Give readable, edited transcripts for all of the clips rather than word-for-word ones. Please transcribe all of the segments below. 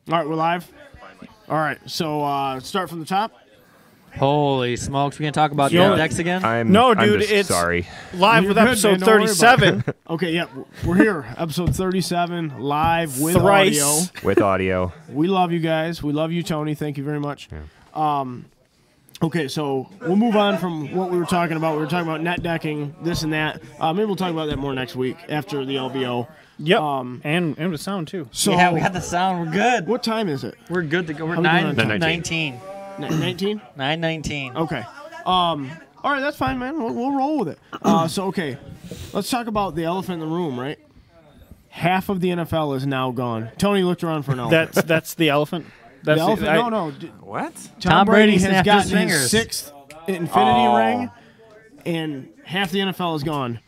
All right, we're live. All right, so start from the top. Holy smokes! We gonna talk about the decks again? I'm it's sorry. Live You're with good, episode man, don't worry about 37. Okay, yeah, we're here, episode 37, live with Thrice. audio. With audio. We love you guys. We love you, Tony. Thank you very much. Yeah. Okay, so we'll move on from what we were talking about. We were talking about net decking, this and that. Maybe we'll talk about that more next week after the LVO. Yep. And with sound too. So yeah, we got the sound. We're good. What time is it? We're good to go. We're How we doing on time? 9:19. 19? 9:19. Okay. All right, that's fine, man. We'll roll with it. Okay, let's talk about the elephant in the room, right? Half of the NFL is now gone. Tony looked around for an elephant. That's the elephant. The elephant? No. What? Tom Brady has snapped gotten his his fingers. sixth Infinity ring, and half the NFL is gone.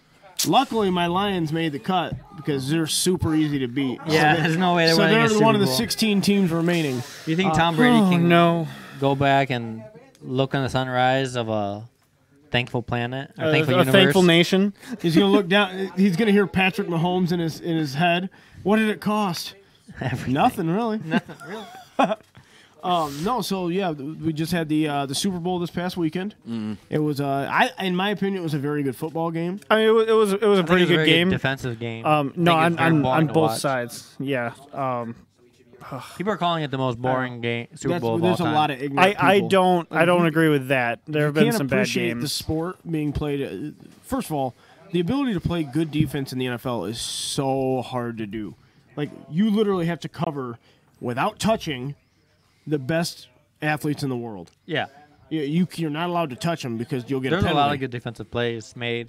Luckily, my Lions made the cut because they're super easy to beat. Yeah, there's no way they're winning a they're Super one of the Bowl. 16 teams remaining. Do you think Tom Brady can go back and look on the sunrise of a thankful planet or thankful a universe? thankful nation. He's gonna look down. He's gonna hear Patrick Mahomes in his head. What did it cost? Everything. Nothing really. Nothing really. No, so yeah, we just had the Super Bowl this past weekend. It was in my opinion, it was a very good football game. I mean, it was a pretty I think it was a good very game. defensive game. No, I think it's very on boring to both watch. sides. Yeah. People are calling it the most boring game Super Bowl of all There's time. a lot of ignorant I people. don't agree with that. There have been Can't some bad appreciate the games. sport being played. First of all, the ability to play good defense in the NFL is so hard to do. Like, you literally have to cover without touching the best athletes in the world. Yeah. You're not allowed to touch them because you'll get There's a a penalty. lot of good defensive plays made.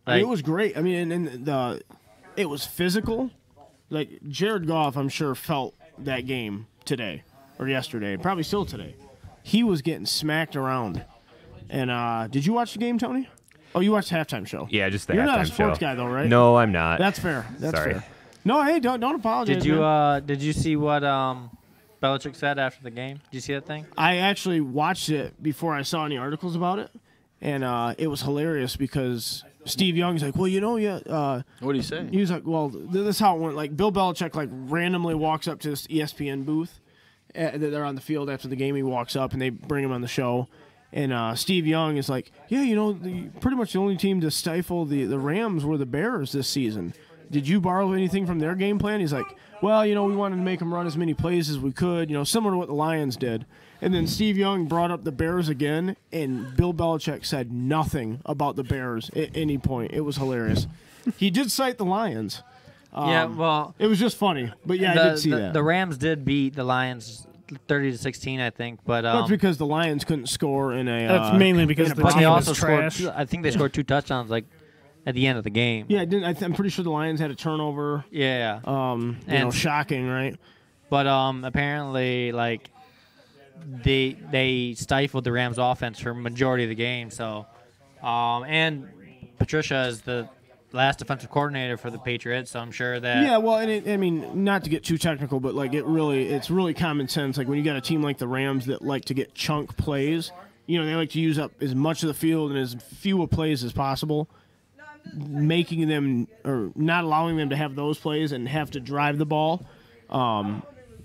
I mean, it was great. I mean, and it was physical. Like, Jared Goff, I'm sure, felt that game today or yesterday, probably still today. He was getting smacked around. And did you watch the game, Tony? Oh, you watched the halftime show. Yeah, just the You're halftime not a sports show. guy, though, right? No, I'm not. That's fair. That's Sorry. fair. No, hey, don't apologize. Did you man. did you see what Belichick said after the game? Did you see that thing? I actually watched it before I saw any articles about it, and it was hilarious because Steve Young's like, well, What do you say? he was like, well, this is how it went. Like, Bill Belichick, like, randomly walks up to this ESPN booth. They're on the field after the game. He walks up, and they bring him on the show. And Steve Young is like, yeah, pretty much the only team to stifle the Rams were the Bears this season. Did you borrow anything from their game plan? He's like, well, we wanted to make them run as many plays as we could, similar to what the Lions did. And then Steve Young brought up the Bears again, and Bill Belichick said nothing about the Bears at any point. It was hilarious. He did cite the Lions. Yeah, well, It was just funny. But, yeah, I did see that. The Rams did beat the Lions 30-16, I think, but That's because the Lions couldn't score in a. That's mainly because the but they team also was trash. scored. I think they scored 2 touchdowns like at the end of the game. Yeah, I'm pretty sure the Lions had a turnover. Yeah. And- Shocking, right? But apparently, like they stifled the Rams' offense for majority of the game. So, and Patricia is the last defensive coordinator for the Patriots, so I'm sure that. Yeah, well, and not to get too technical, but like it's really common sense. Like when you got a team like the Rams that like to get chunk plays, they like to use up as much of the field and as few plays as possible, making them or not allowing them to have those plays and have to drive the ball.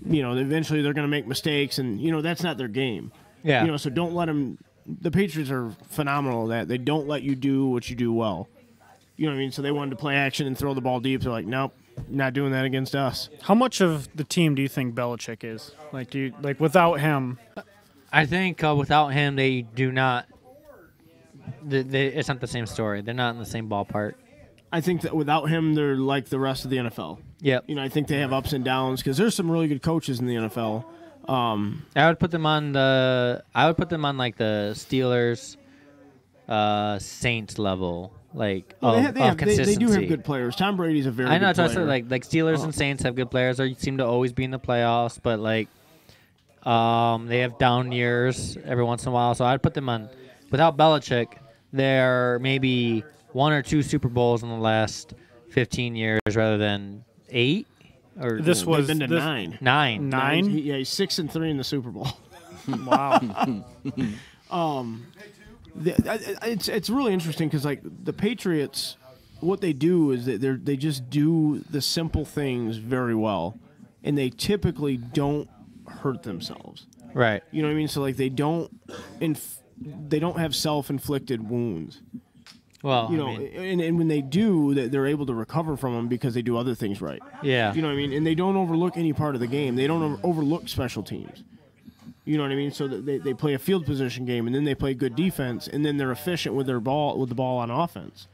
Eventually they're going to make mistakes, and that's not their game. Yeah. So don't let them. The Patriots are phenomenal at that. They don't let you do what you do well. You know what I mean? So they wanted to play action and throw the ball deep. They're like, nope, not doing that against us. How much of the team do you think Belichick is? Like without him? I think without him, they do not. It's not the same story. They're not in the same ballpark. I think that without him, they're like the rest of the NFL. Yep. I think they have ups and downs because there's some really good coaches in the NFL. I would put them on like the Steelers, Saints level, like of consistency. They do have good players. Tom Brady's a very I know. good player. It's also like Steelers and Saints have good players. They seem to always be in the playoffs, but like they have down years every once in a while. So I'd put them on. Without Belichick, there may be 1 or 2 Super Bowls in the last 15 years rather than 8. Or This was they've been to 9. 9. 9? Yeah, he's 6-3 in the Super Bowl. Wow. It's really interesting because like the Patriots, what they do is that they just do the simple things very well, and they typically don't hurt themselves. Right. You know what I mean? So like they don't have self-inflicted wounds. Well, You know, I mean, and when they do, they're able to recover from them because they do other things right. yeah. You know what I mean? And they don't overlook any part of the game. They don't overlook special teams. You know what I mean? So that they play a field position game, and then they play good defense, and then they're efficient with the ball on offense.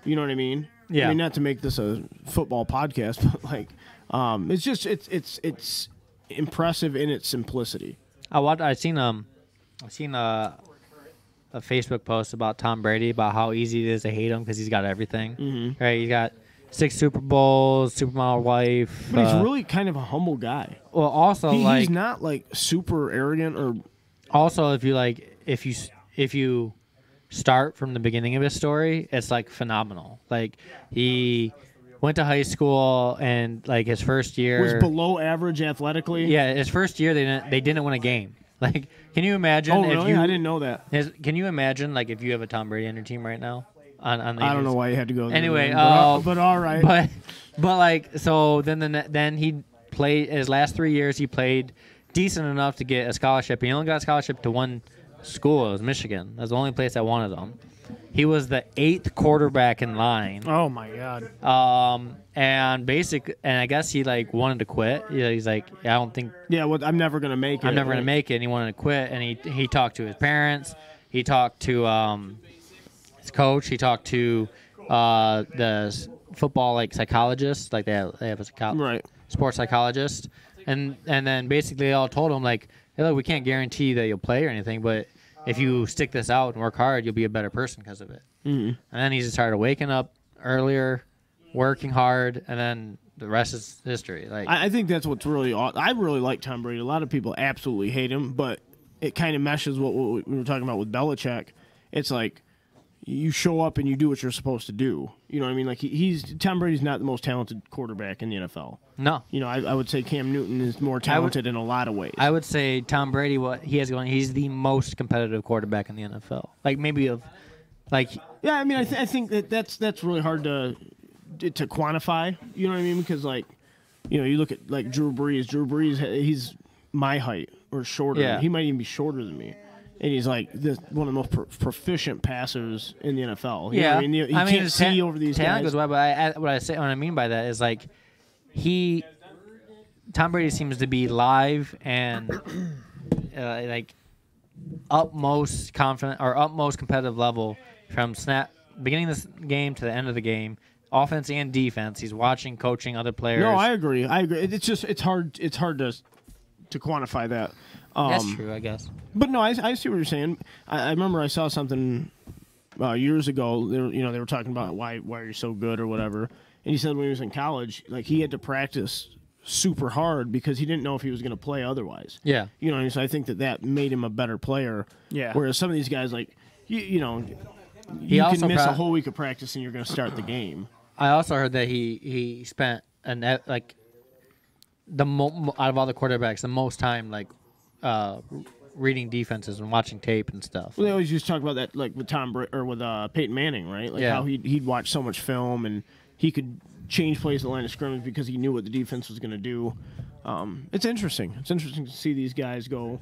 You know what I mean? Yeah. I mean, not to make this a football podcast, but like, it's just it's impressive in its simplicity. I seen a Facebook post about Tom Brady about how easy it is to hate him because he's got everything. Mm-hmm. Right? He's got 6 Super Bowls, supermodel wife. But he's really kind of a humble guy. Well, also He's not like super arrogant or. Also, if you start from the beginning of his story, it's like phenomenal. Like he went to high school and like his first year Was below average athletically. Yeah, his first year they didn't win a game. Like, can you imagine? Oh, if really? I didn't know that. Can you imagine like if you have a Tom Brady on your team right now? On the I don't know why you had to go there. Anyway, but all right. But like so then he played his last 3 years. He played decent enough to get a scholarship. He only got a scholarship to one school. It was Michigan. That's the only place that wanted him. He was the 8th quarterback in line. Oh my God. And I guess he like wanted to quit. He's like, I don't think. Yeah, well, I'm never gonna make it. I'm never gonna make it. And he wanted to quit. And he talked to his parents. He talked to his coach. He talked to the football like psychologist. Like they have a sports psychologist. And then basically they all told him like, hey, look, we can't guarantee that you'll play or anything, but if you stick this out and work hard, you'll be a better person because of it. Mm-hmm. And then he just started waking up earlier, working hard, and then the rest is history. Like I think that's what's really awesome. I really like Tom Brady. A lot of people absolutely hate him, but it kind of meshes what we were talking about with Belichick. It's like you show up and you do what you're supposed to do. You know what I mean? Like Tom Brady's not the most talented quarterback in the NFL. No. You know, I would say Cam Newton is more talented in a lot of ways. I would say Tom Brady, what he has going, he's the most competitive quarterback in the NFL. Like maybe yeah, I mean, I think that's really hard to quantify. You know what I mean? Because like, you know, you look at like Drew Brees. Drew Brees, he's my height or shorter. Yeah. He might even be shorter than me. And he's like one of the most proficient passers in the NFL. You know what I mean, you can't see over these guys. Goes well, but what I mean by that is like Tom Brady seems to be live and like utmost confident or utmost competitive level from beginning of the game to the end of the game, offense and defense. He's watching, coaching other players. No, I agree. It's just it's hard to quantify that. That's true, I guess. But no, I see what you're saying. I remember I saw something years ago. They were talking about why are you so good or whatever. And he said when he was in college, like he had to practice super hard because he didn't know if he was going to play otherwise. Yeah. You know, so I think that made him a better player. Yeah. Whereas some of these guys, like you also can miss a whole week of practice and you're going to start the game. I also heard that he spent out of all the quarterbacks the most time like reading defenses and watching tape and stuff. Well, they always used to talk about that, like with with Peyton Manning, right? Like how he'd watch so much film and he could change plays at the line of scrimmage because he knew what the defense was going to do. It's interesting. It's interesting to see these guys go.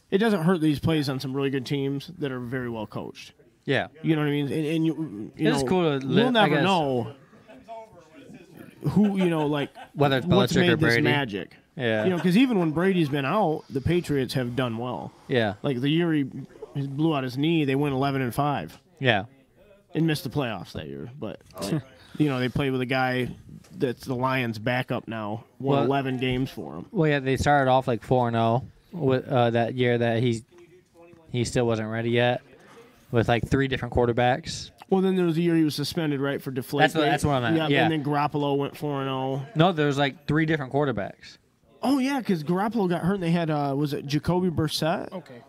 It doesn't hurt that he's plays on some really good teams that are very well coached. Yeah, you know what I mean. And you it's know, cool. We'll never know who like whether it's what's Belichick made or this Brady. magic. Yeah, because even when Brady's been out, the Patriots have done well. Yeah, like the year he blew out his knee, they went 11-5. Yeah, and missed the playoffs that year, but. They play with a guy that's the Lions' backup now. Won 11 games for him. Well, yeah, they started off like 4-0 with that year that he still wasn't ready yet, with like 3 different quarterbacks. Well, then there was a year he was suspended, right, for deflation. That's what I meant. Yeah, and then Garoppolo went 4-0. No, there was like 3 different quarterbacks. Oh yeah, because Garoppolo got hurt, and they had was it Jacoby Brissett? Okay.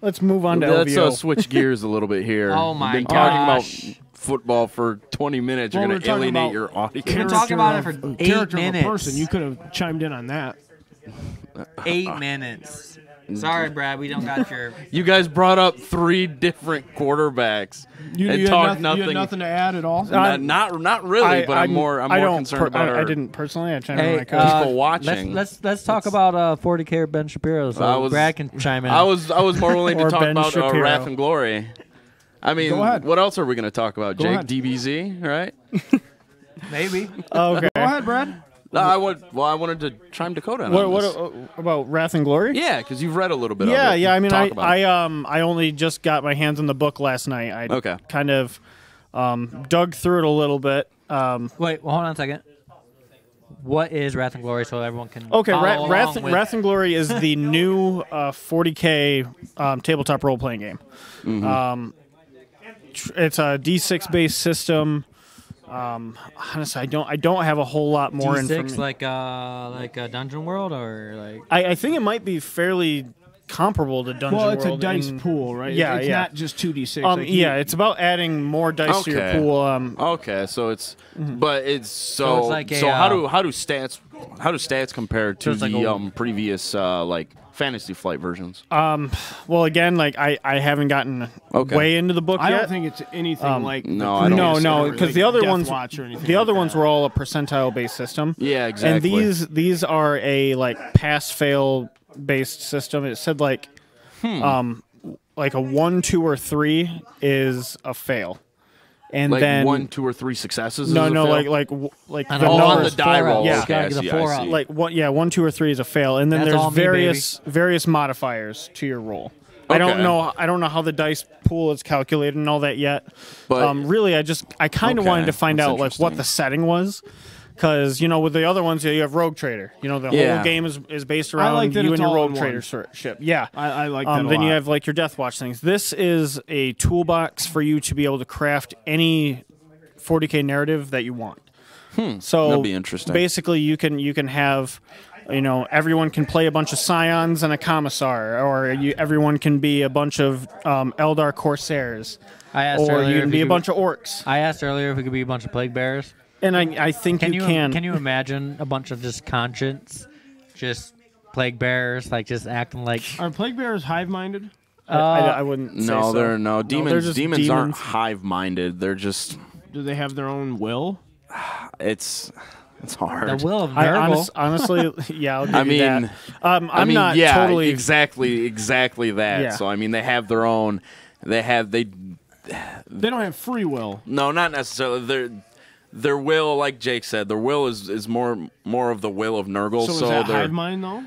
Let's move on to Let's switch gears a little bit here. Oh my We've been gosh. talking about football for 20 minutes. You're going to alienate your audience. We've been talking about it for 8 character minutes. Of a person. You could have chimed in on that. 8 minutes. Sorry, Brad, we don't got your. You guys brought up 3 different quarterbacks and talked nothing. You had nothing to add at all. Not really, but I'm more concerned about I didn't personally. I chimed in Hey, when I could. people watching. Let's talk about 40K Ben Shapiro. So Brad can chime in. I was more willing to Or talk Ben about Shapiro. Wrath and Glory. I mean, Go ahead. what else are we going to talk about, Jake? ahead. DBZ, right? Maybe. Okay. Go ahead, Brad. No, I wanted to chime Dakota in on this. What about Wrath and Glory? Yeah, because you've read a little bit of Yeah, it. yeah. I mean, Talk about it. I only just got my hands on the book last night. I Okay. kind of dug through it a little bit. Wait, well, hold on a second. What is Wrath and Glory so everyone can Okay, follow along with- Wrath and Glory is the new 40K tabletop role playing game. Mm-hmm. It's a D6 based system. Honestly, I don't have a whole lot more D6 information. like a Dungeon World or like I think it might be fairly comparable to Dungeon Well, World. it's a dice in- pool, right? Yeah, it's yeah. not just 2d6. Yeah, it's about adding more dice to your Okay. pool. Okay, so it's, but it's So it's like a, how do stats compare to it's like the a- previous like Fantasy Flight versions? Well, again, like I haven't gotten Okay. way into the book I yet. don't think it's anything like no, I don't no, think no, so. because like the other Death ones, Watch or anything the like other ones that. were all a percentile based system. Yeah, exactly. And these are a like pass fail based system. It said like a 1, 2, or 3 is a fail, and like then 1, 2, or 3 successes. no, is a no, fail? like And the all on numbers. the die roll. Yeah. Okay, I Gotta get see, a 4 I out. see. Like what? Yeah, 1, 2, or 3 is a fail, and then That's all there's me, various modifiers to your roll. I don't Okay. know. I don't know how the dice pool is calculated and all that yet. But- really, I kind of Okay, wanted to find that's out like what interesting. the setting was, because with the other ones you have Rogue Trader. The Yeah. whole game is based I around like that you it's and your all Rogue in Trader one. ship. Yeah. I like that a Then you lot. have like your Death Watch things. This is a toolbox for you to be able to craft any 40K narrative that you want. So That'd be interesting. Basically, you can have, everyone can play a bunch of Scions and a Commissar, or everyone can be a bunch of Eldar Corsairs, I asked or earlier you can if be you a could- bunch of orcs. I asked earlier if it could be a bunch of plague bearers. And I think Can you you can. can you imagine a bunch of just conscience, just plague bearers, like just acting like Are plague bearers hive-minded? I wouldn't say No, so. they're no they're demons. just demons aren't demons. hive-minded. They're just Do they have their own will? it's hard. the will of I Nurgle. honestly, yeah, I'll give I you mean, that. I'm not yeah, totally. exactly that. Yeah. So I mean, they have their own. They They don't have free will. no, not necessarily. Their will, like Jake said, their will is more of the will of Nurgle. So, So, is that they're hive mind though?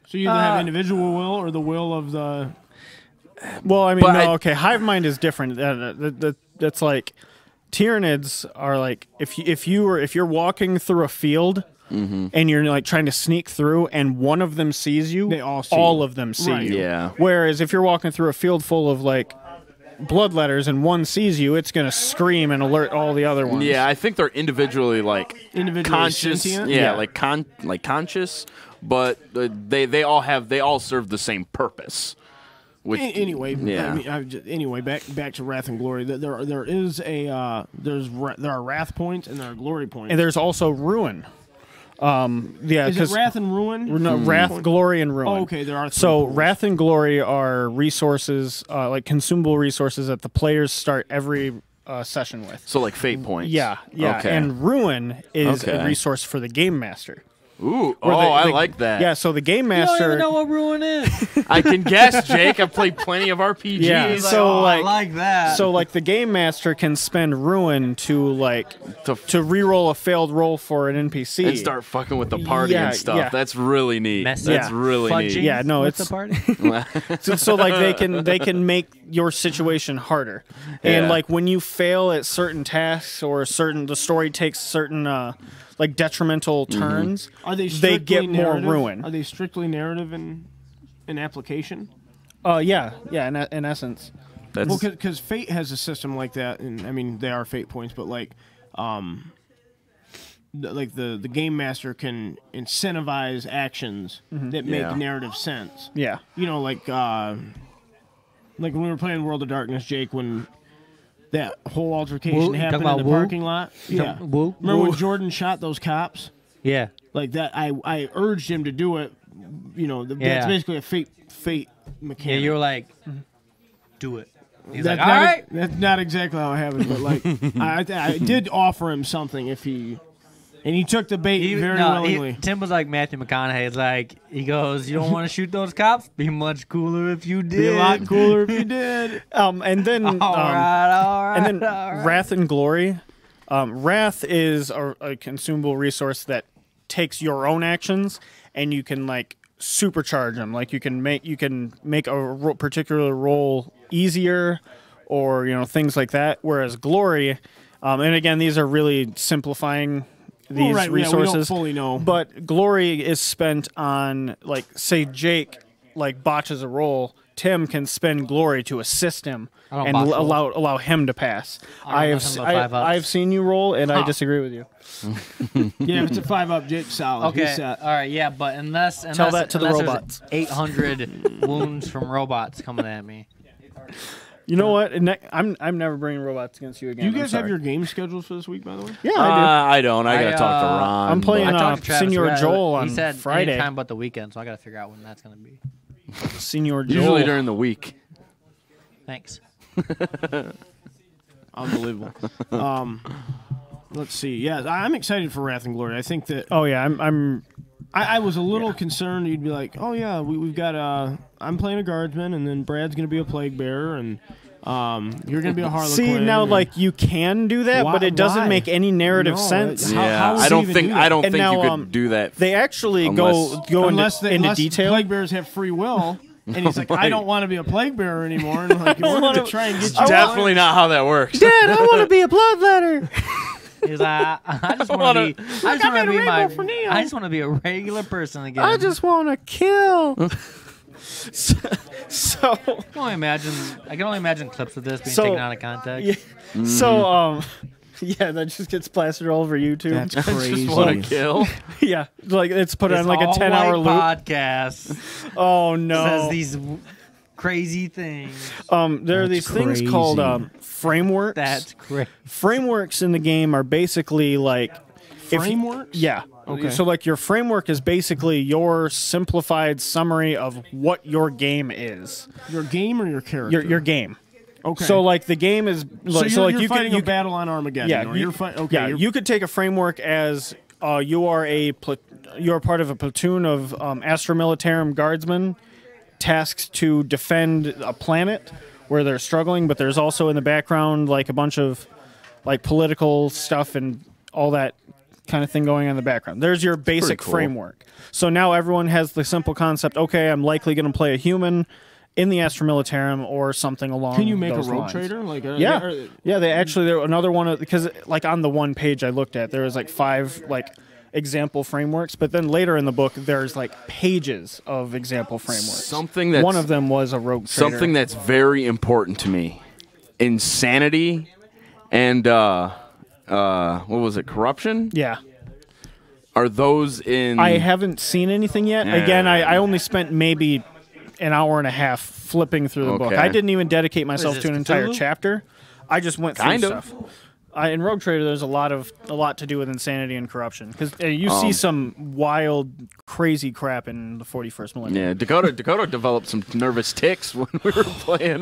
So you either have individual will or the will of the. Well, I mean, But no, I- okay. Hive mind is different. That's like Tyranids are like if you're walking through a field Mm-hmm. and you're like trying to sneak through, and one of them sees you, They all see you. of them see Right. you. Yeah. Whereas if you're walking through a field full of like bloodletters and one sees you, it's gonna scream and alert all the other ones. yeah. I think they're individually Individually conscious. sentient? Yeah, Yeah. like conscious, but they all serve the same purpose. Which Anyway, yeah. I mean, anyway, back to Wrath and Glory. There is a there are Wrath points and there are Glory points. And there's also Ruin. Yeah, is it because Wrath and Ruin? no, Wrath, Glory, and Ruin. Oh, okay, there are three So pools. Wrath and Glory are resources, like consumable resources that the players start every session with. So like fate points. Yeah, yeah. Okay. And Ruin is Okay. a resource for the Game Master. Ooh. Where I the- like that. Yeah, so the Game You don't Master. even know what ruin is. I can guess, Jake. I've played plenty of RPGs. Yeah, He's so, I like- like that. So like the Game Master can spend Ruin to To re-roll a failed roll for an NPC. and start fucking with the party Yeah, and stuff. yeah. That's really neat. Messy. That's Yeah. really Fudging neat. Yeah, no, with it's- the party. So like they can make your situation harder, and Yeah. like when you fail at certain tasks or the story takes certain like detrimental turns, Are they they strictly get more narrative? ruin. Are they strictly narrative in application? Yeah, in essence. That's Well, because Fate has a system like that, and I mean they are Fate points, but like, the game master can incentivize actions that make Yeah. narrative sense. Yeah. You know, like when we were playing World of Darkness, Jake, when that whole altercation Woo? You happened talking in the about Woo? parking lot. Yeah. Woo? Remember Woo. when Jordan shot those cops? Yeah. Like that, I urged him to do it that's basically a fate mechanic. Yeah, you were like, do it. He's That's like, all right. That's not exactly how it happened, but like I did offer him something if he, and he took the bait very willingly. Tim was like Matthew McConaughey. It's like, he goes, you don't want to shoot those cops? Be much cooler if you did. Be a lot cooler if you did. And then all right. and then Wrath and Glory. Wrath is a consumable resource that takes your own actions, and you can like supercharge them. Like you can make a particular role easier, or things like that. Whereas Glory, and again, these are really simplifying these resources. Yeah, we don't fully know. But Glory is spent on, like, say Jake like botches a roll, Tim can spend Glory to assist him and allow him to pass. I've seen you roll, and I disagree with you. Yeah, if it's a 5-up, Jake's solid. Okay, all right, yeah, but unless tell that to the robots. 800 wounds from robots coming at me. You know what? I'm never bringing robots against you again. Do you guys have your game scheduled for this week, by the way? Yeah, I do. I don't. I gotta talk to Ron. I'm playing I talked to Travis. Senior Joel on He said Friday. anytime but the weekend, so I gotta figure out when that's gonna be. Senior Joel. Usually during the week. Thanks. Unbelievable. Let's see. Yeah, I'm excited for Wrath and Glory. I think that. Oh yeah, I was a little concerned. You'd be like, oh yeah, we've got I'm playing a guardsman, and then Brad's gonna be a plague bearer, and you're gonna be a Harlequin. See now, like you can do that, but it doesn't make any narrative sense. How I don't think you could do that. They actually go into detail. Plague bearers have free will. And he's like, I don't want to be a plague bearer anymore. And like, we're going to try and get you. Definitely not how that works. Dad, I want to be a bloodletter. He's like, I just want to be. I just want to be a regular person again. I just want to kill. So I can only imagine clips of this being taken out of context. Yeah, So yeah, that just gets plastered all over YouTube. That's crazy. Just want to kill. Yeah, like it's put on like a 10-hour loop. Podcast. Oh no! Says these crazy things. There are these things called frameworks. That's great. Frameworks in the game are basically like frameworks. Yeah. Okay. So like your framework is basically your simplified summary of what your game is. Your game or your character? Your game. Okay. So like the game is like you're fighting a battle on Armageddon. Yeah. You could take a framework as you are part of a platoon of Astra Militarum guardsmen tasked to defend a planet where they're struggling, but there's also in the background like a bunch of like political stuff and all that kind of thing going on in the background. There's your basic framework. So now everyone has the simple concept, okay, I'm likely going to play a human in the Astra Militarum or something along those lines. Can you make a rogue trader? Yeah, they actually, there another one, because like on the one page I looked at, there was like 5 like example frameworks, but then later in the book there's like pages of example frameworks. One of them was a rogue trader. Something that's very important to me. Insanity and what was it? Corruption? Yeah. Are those in? I haven't seen anything yet. Again, I only spent maybe an hour and a half flipping through the book. I didn't even dedicate myself to an entire chapter. I just went through stuff. In Rogue Trader, there's a lot to do with insanity and corruption, because you see some wild, crazy crap in the 41st millennium. Yeah, Dakota developed some nervous tics when we were playing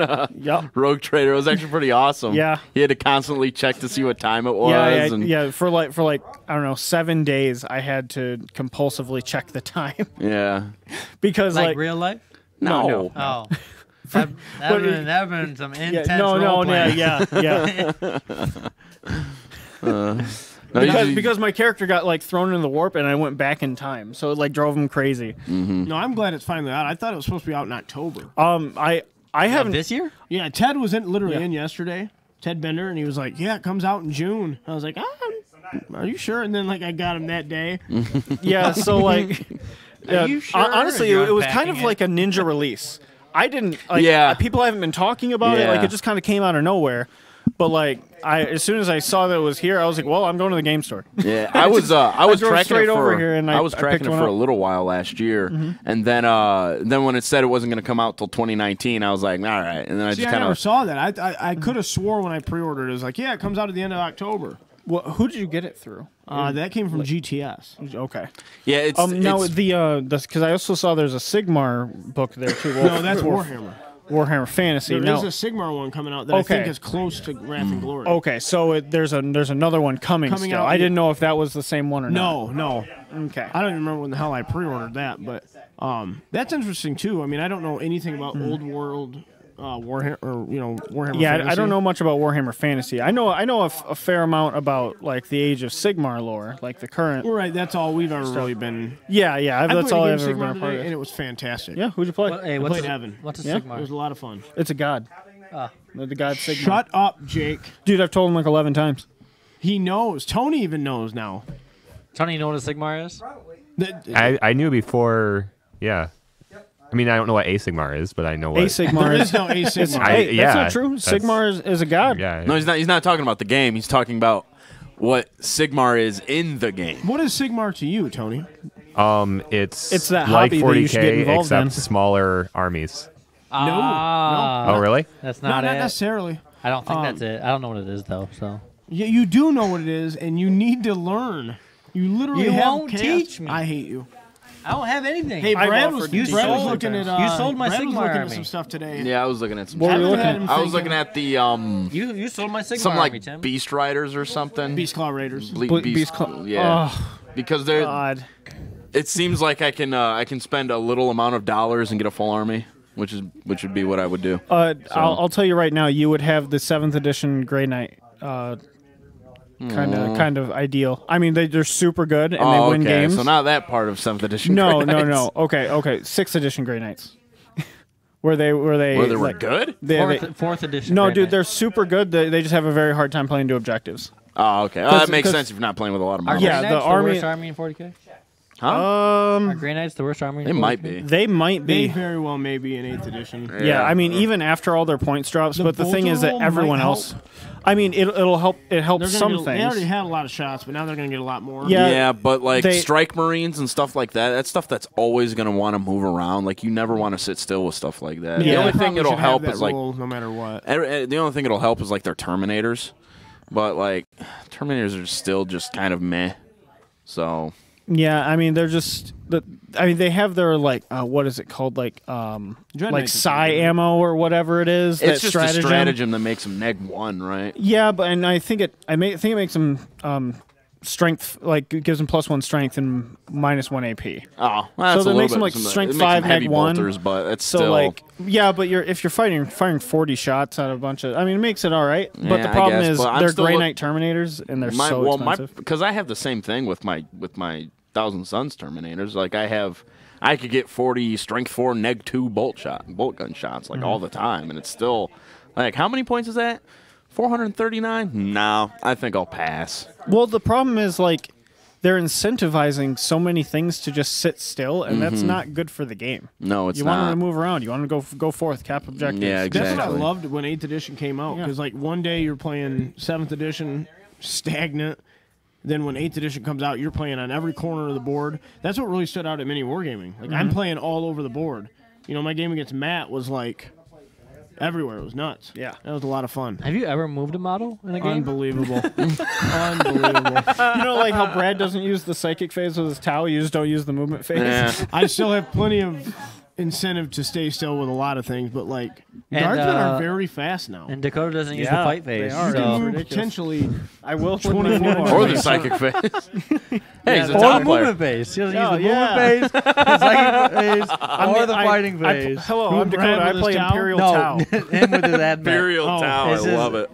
Rogue Trader. It was actually pretty awesome. Yeah, he had to constantly check to see what time it was. Yeah. For like I don't know 7 days, I had to compulsively check the time. Yeah, because like real life. No. Oh. That been some intense role-playing. Because my character got like thrown in the warp and I went back in time, so it like drove him crazy. Mm-hmm. No, I'm glad it's finally out. I thought it was supposed to be out in October. I haven't this year. Yeah, Ted was in yesterday. Ted Bender, and he was like, "Yeah, it comes out in June." I was like, "Are you sure?" And then like I got him that day. Yeah, so like. Are you sure? Honestly, it was kind of like a ninja release. I didn't. People haven't been talking about it. Like it just kind of came out of nowhere. But like, as soon as I saw that it was here, I was like, "Well, I'm going to the game store." Yeah, I was tracking it for here, and I was tracking it for a little while last year, and then when it said it wasn't going to come out till 2019, I was like, "All right." And then I just kind of never saw that. I could have swore when I pre-ordered it was like, "Yeah, it comes out at the end of October." Who did you get it through? That came from GTS. Okay. Yeah, it's Now it's, because I also saw there's a Sigmar book there too. No, that's Warhammer. Warhammer Fantasy. There is a Sigmar one coming out that I think is close to Wrath and Glory. Okay, so there's another one coming still. out. I didn't know if that was the same one or not. No. Okay. I don't even remember when the hell I pre-ordered that, but that's interesting too. I mean, I don't know anything about Old World Warhammer, or Warhammer. Yeah, Fantasy. I don't know much about Warhammer Fantasy. I know a fair amount about like the Age of Sigmar lore, like the current. Right, that's all we've ever really been. Yeah, I that's played all a I've game ever been Sigmar a part today, of. and it was fantastic. Yeah, who'd you play? Hey, I what's played a, Evan. What's a Yeah? It Sigmar? was a lot of fun. It's a god. Ah. The god Sigmar. Shut up, Jake. Dude, I've told him like 11 times. He knows. Tony even knows now. Tony, you know what a Sigmar is? I knew before. Yeah. I mean, I don't know what a Sigmar is, but I know what. A Sigmar There is. is no A Sigmar. Hey, yeah, that's not true. that's- Sigmar is a god. Yeah. no, he's not. He's not talking about the game. He's talking about what Sigmar is in the game. What is Sigmar to you, Tony? It's that like hobby that you should get 40K involved except in. smaller armies. Ah, Oh, really? That's No, not not it. necessarily. I don't think that's it. I don't know what it is though. So You do know what it is, and you need to learn. You literally You have won't cast- teach me. I hate you. I don't have anything. Hey, I've Brad offered was, to Brad teach was you looking at. You sold my Brad was Sigmar looking at army. some stuff today. Yeah, I was looking at some. What were you Evan looking had at? him I was thinking looking at the you sold my Sigmar some army, Tim. like Beast Riders or something. Beast Claw Raiders. Yeah, Oh, because they're. God. It seems like I can spend a little amount of dollars and get a full army, which would be what I would do. I'll tell you right now, you would have the 7th edition Grey Knight. Kind of ideal. I mean, they're super good and they win okay. games. So not that part of 7th edition. no, Grey Knights. no. Okay. 6th edition Grey Knights. where they Where they were like, good. Fourth edition. No, Grey dude, Knight. they're super good. They just have a very hard time playing to objectives. Oh, okay. Oh, that makes sense if you're not playing with a lot of Are models. Grey Yeah, Knights the army- worst army in 40K. Huh? Are Grey Knights the worst army? In They 40K? might be. They might They be. very well may be in 8th edition. Yeah, I mean, even after all their points drops, but the thing is that Bolter roll everyone might else. help. I mean, it'll help. It helps They're some gonna things. They already had a lot of shots, but now they're going to get a lot more. Yeah. Yeah, but like they- strike marines and stuff like that, that's stuff that's always going to want to move around. Like you never want to sit still with stuff like that. Yeah, The only they thing probably it'll should have help that is like rule no matter what. the only thing it'll help is like their terminators, but like terminators are still just kind of meh. So Yeah, I mean, they're just. I mean, they have their like, what is it called? Like Knight's psi pretty good. ammo or whatever it is. it's that just a stratagem that makes them neg 1, right? Yeah, but and I think think it makes them strength, like it gives them +1 strength and -1 AP. Oh, well, that's So a that makes little them, bit- like, it strength makes 5 them heavy neg 1. bolters, but it's So still like, yeah, but if you're firing 40 shots at a bunch of, I mean, it makes it all right. But Yeah, the I problem guess, is but I'm they're still Grey look- Knight Terminators and they're so expensive. because I have the same thing with my Thousand Suns Terminators. Like I could get 40 strength 4 neg 2 bolt gun shots like all the time, and it's still like how many points is that? 439? No, I think I'll pass. Well, the problem is like they're incentivizing so many things to just sit still, and that's not good for the game. No, it's You not. want them to move around. You want them to go forth, cap objectives. Yeah, That's what I Exactly. loved when 8th edition came out. Because like one day you're playing 7th edition stagnant. Then when 8th edition comes out, you're playing on every corner of the board. That's what really stood out at Mini Wargaming. Like I'm playing all over the board. You know, my game against Matt was like everywhere. It was nuts. Yeah. That was a lot of fun. Have you ever moved a model in a game? Unbelievable. Unbelievable. You know, like how Brad doesn't use the psychic phase with his Tau, you just don't use the movement phase. Yeah. I still have plenty of incentive to stay still with a lot of things, but like And, guardsmen are very fast now. And Dakota doesn't use the Yeah, fight they phase. are. You So. can move potentially I will. 24 Or the psychic phase. Hey, he's a Or top the player. movement phase. She doesn't Oh, use the yeah. movement phase, the psychic phase, or the fighting I- phase. hello, Who, I'm Brad Dakota. I with play his Tau? Imperial no, Tau. him with his admech. Imperial Oh, Tau. I this is- love it.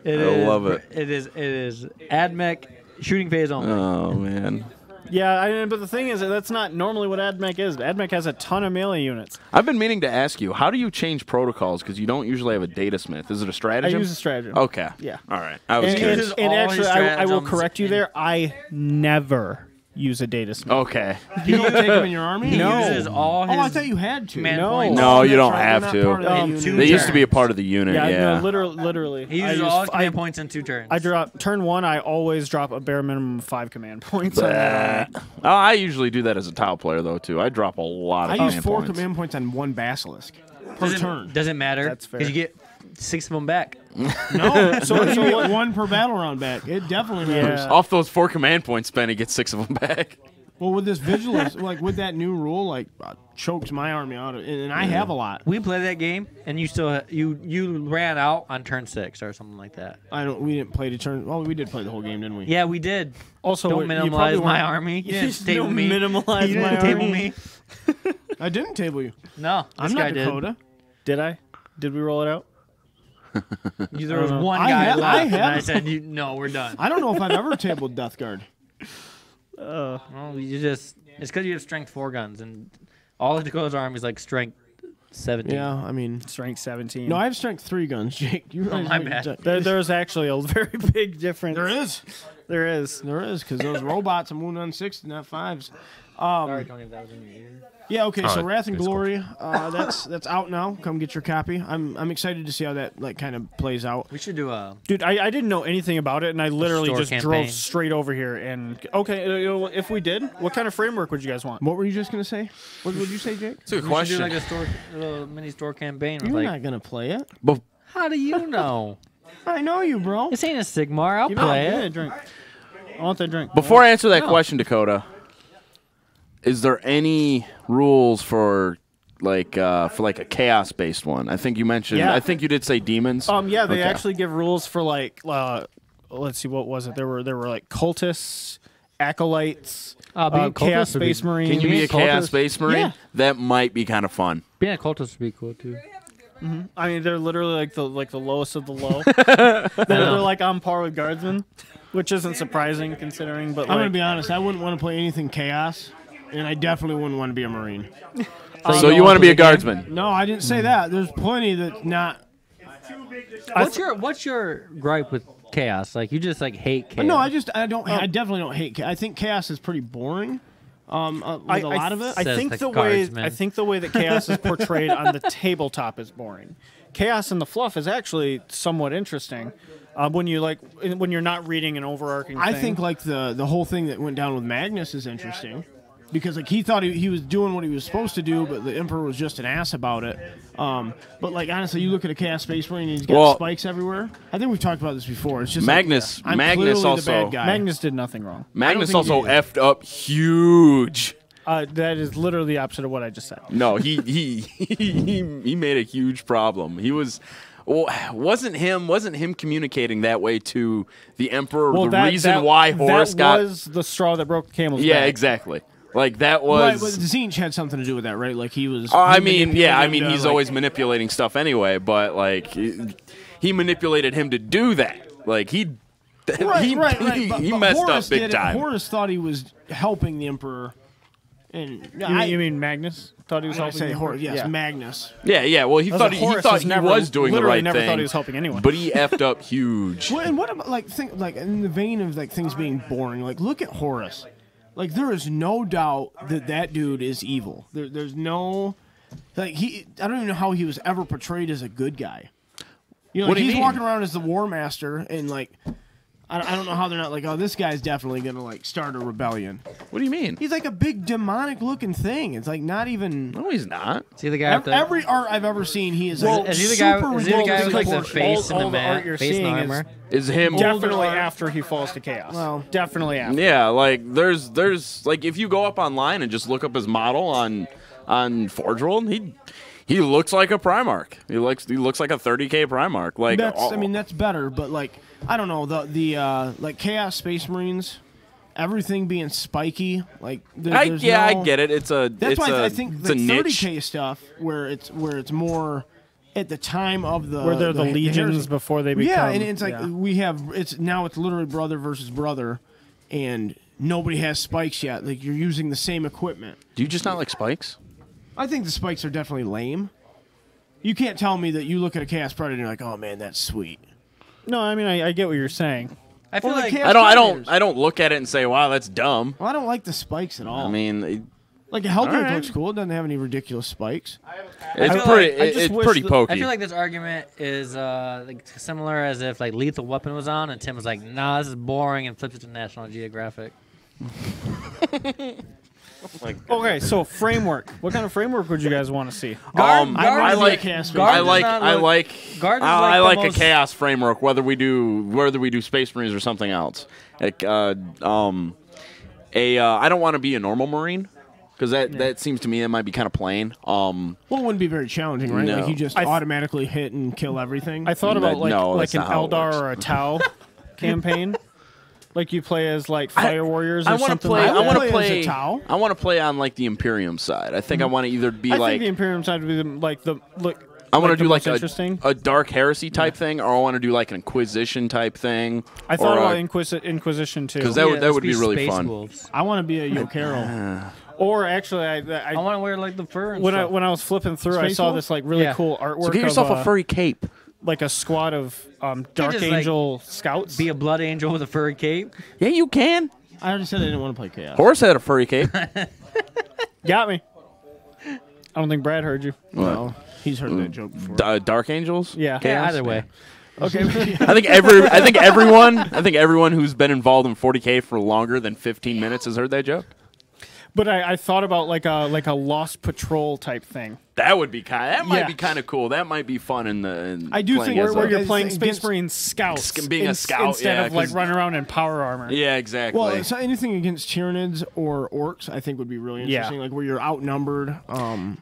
I love it. It is admech shooting phase only. Oh man. Yeah, I mean, but the thing is, that's not normally what AdMech is. AdMech has a ton of melee units. I've been meaning to ask you, how do you change protocols? Because you don't usually have a data smith. Is it a I stratagem? use a stratagem. Okay. Yeah. All right. I was And, curious. uses and all actually, his I will stratagems correct you in- there. I never use a data smith. Okay. You don't take them in your army? He No. uses all his Oh, I thought you had to. command No. points. No, you don't That's right, have they're to. not part of the Um, unit. two They used to be a turns. part of the unit. Yeah, Yeah. no, literally. He I uses use- all his command points in 2 turns. I drop turn 1. I always drop a bare minimum of 5 command points. on that. Oh, I usually do that as a tile player though too. I drop a lot of I command use 4 points. command points on 1 basilisk per turn. Doesn't matter. That's fair. Because you get 6 of them back. No, so you get one per battle round back. It definitely matters. Yeah. Off those 4 command points spent, he gets 6 of them back. Well, with this vigilance, like with that new rule, like chokes my army out, and I have a lot. We played that game, and you still you ran out on turn 6 or something like that. We didn't play the turn. Well, we did play the whole game, didn't we? Yeah, we did. Also, Don't you minimize probably my weren't- army. You didn't Don't table me. minimize You my didn't table army. me. I didn't table you. No, this I'm guy not did. Dakota. Did I? Did we roll it out? There was one I guy have- left, I and have- I said, "No, we're done." I don't know if I've ever tabled Death Guard. Well, it's because you have strength 4 guns, and all of Dakota's army is like strength 17. Yeah, I mean, Strength 17. no, I have strength 3 guns, Jake. You realize my what bad. you're- There's actually a very big difference. There is. There is. There is, because those robots are moving on 6 not 5s. Sorry, Tony, if that was in your ear. Yeah, okay, so Wrath and it's cool. Glory, that's out now. Come get your copy. I'm excited to see how that like kind of plays out. We should do a. Dude, I didn't know anything about it, and I literally store just campaign. drove straight over here. And okay, if we did, what kind of framework would you guys want? What were you just gonna say? What would you say, Jake? It's a good We should do like a little mini store campaign. With You're like, not gonna play it. how do you know? I know you, bro. This ain't a Sigmar. I'll Give play me a it. drink. I want that drink. Before I answer that No. question, Dakota, is there any rules for a chaos based one? I think you mentioned. Yeah. I think you did say demons. Yeah, they Okay. actually give rules for like, let's see, what was it? There were like cultists, acolytes, Being a chaos cultist would be- space marines. Can you be a cultist? chaos space marine? Yeah. That might be kind of fun. Being a cultist would be cool too. I mean, they're literally like the lowest of the low. they're like on par with guardsmen, which isn't surprising considering. But I'm gonna like, be honest. I wouldn't want to play anything chaos, and I definitely wouldn't want to be a marine. So you want to be a guardsman? No, I didn't say that. There's plenty that not. What's your gripe with chaos? Like you just like hate chaos. No, I definitely don't hate. I think chaos is pretty boring. With a lot of it. I Says think the the way guardsman. I think the way that chaos is portrayed on the tabletop is boring. Chaos in the fluff is actually somewhat interesting. When you're not reading an overarching I thing. think like the whole thing that went down with Magnus is interesting because like he thought he was doing what he was supposed to do, but the Emperor was just an ass about it. But like honestly, you look at a Chaos Space Marine and he's got Well- spikes everywhere. I think we've talked about this before. It's just Magnus- Like, I'm Magnus clearly also- the bad guy. Magnus did nothing wrong. Magnus think he also did. effed up huge. That is literally the opposite of what I just said. No, he made a huge problem. He wasn't him communicating that way to the Emperor. The reason why Horus got was the straw that broke the camel's yeah, back. exactly. Like that Right, but was. Zinch had something to do with that, right? Like he was. I he mean, manipulated yeah, I him mean, to, he's like- always manipulating stuff anyway. But like, he manipulated him to do that. Like he Right. But messed Horus up big did it. time. Horus thought he was helping the Emperor, and You mean Magnus thought he was I helping? say you? Horus. Yes, Yeah. Magnus. Yeah. Well, he I was thought like, he Horus thought has he never- was doing the literally right never thing. thought he was helping anyone. But he effed up huge. Well, and what about like in the vein of like things being boring? Like look at Horus. Like there is no doubt that dude is evil. There's no like I don't even know how he was ever portrayed as a good guy. You know, What like, do you he's mean? walking around as the War Master, and like I don't know how they're not like, oh, this guy's definitely gonna like start a rebellion. What do you mean? He's like a big demonic looking thing. It's like not even. No, he's not. See the guy with the. Every art I've ever seen, he is like is he the guy? super Is he the guy with like the ridiculous face and all the the art mat, you're face and seeing is- armor? Is him? Definitely art. after he falls to chaos. Well- definitely after. Yeah, like there's like if you go up online and just look up his model on Forge World, he looks like a Primarch. He looks like a 30K Primarch. Like I mean, that's better, but like I don't know the like Chaos Space Marines, everything being spiky. Like I there's I no- get it. It's a That's it's why a, I think it's like a niche. 30K stuff where it's more at the time of the Where they're the legions heresy. before they become. Yeah, and it's like yeah. it's literally brother versus brother, and nobody has spikes yet. Like you're using the same equipment. Do you just not like spikes? I think the spikes are definitely lame. You can't tell me that you look at a Chaos Predator and you're like, oh man, that's sweet. No, I mean I get what you're saying. I feel Well, the like Chaos I Predators. don't look at it and say, wow, that's dumb. Well, I don't like the spikes at all. I mean, like a Helldrake Alright. looks cool. It doesn't have any ridiculous spikes. it's feel pretty like- I just it's wish pretty that- pokey. I feel like this argument is like similar as if like Lethal Weapon was on and Tim was like, "Nah, this is boring," and flips it to National Geographic. Okay, so framework. What kind of framework would you guys want to see? I like chaos. I like I like Guard is I like like the a chaos framework. Whether we do Space Marines or something else. Like, I don't want to be a normal Marine. Because that seems to me it might be kind of plain. Well, it wouldn't be very challenging, right? No. Like you just automatically hit and kill everything. I thought about No, like that's an not how it Eldar works. or a Tau campaign. Like you play as like Fire Warriors or I want something to play. like I that. want to play as play. a Tau. I want to play on like the Imperium side. I think I want to either be I like think the Imperium side would be like the look. I want to the do like most interesting. a Dark Heresy type thing, or I want to do like an Inquisition type thing. I thought or about a- Inquisition too. 'Cause that would be really Space fun. Wolves. I want to be a Yokero. Or actually, I I want to wear like the fur and when stuff. I was flipping through, I Space saw Wolf? this like really Yeah. cool artwork. So get yourself of, a furry cape. like a squad of Dark just, like, Angel scouts. Be a blood angel with a furry cape. Yeah, you can. I already said I didn't want to play chaos. Horse had a furry cape. Got me. I don't think Brad heard you. Well, he's heard that joke before. Dark Angels. Yeah. Yeah, either way. Okay. I think everyone who's been involved in 40K for longer than 15 minutes has heard that joke. But I thought about like a Lost Patrol type thing. That would be that might Yeah. be kind of cool. That might be fun I do playing think as Where a- you're As playing against- Space Marine scouts, being a scout, instead yeah, of like 'cause- running around in power armor. Yeah, exactly. Well, so anything against Tyranids or Orcs, I think would be really Yeah. interesting. Like where you're outnumbered. When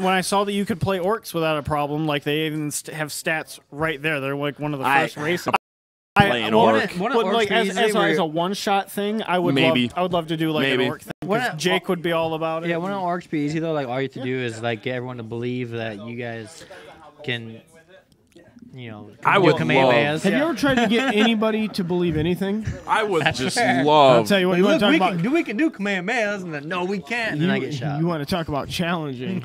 I saw that you could play Orcs without a problem, like they even have stats right there. They're like one of the first races. playing Orc. One But of like Orcs as where- a one shot thing, I would Maybe. love to do like Maybe. an Orc thing. 'Cause What- Jake would be all about it. Yeah, wouldn't orcs be easy though? Like all you have to do is like get everyone to believe that you guys can, I would Kamehamehas. Have you ever tried to get anybody to believe anything? I would just fair. I'll love. tell you what. You want to talk about? we can do Kamehamehas, and then no, we can't. And then I get shot. You want to talk about challenging?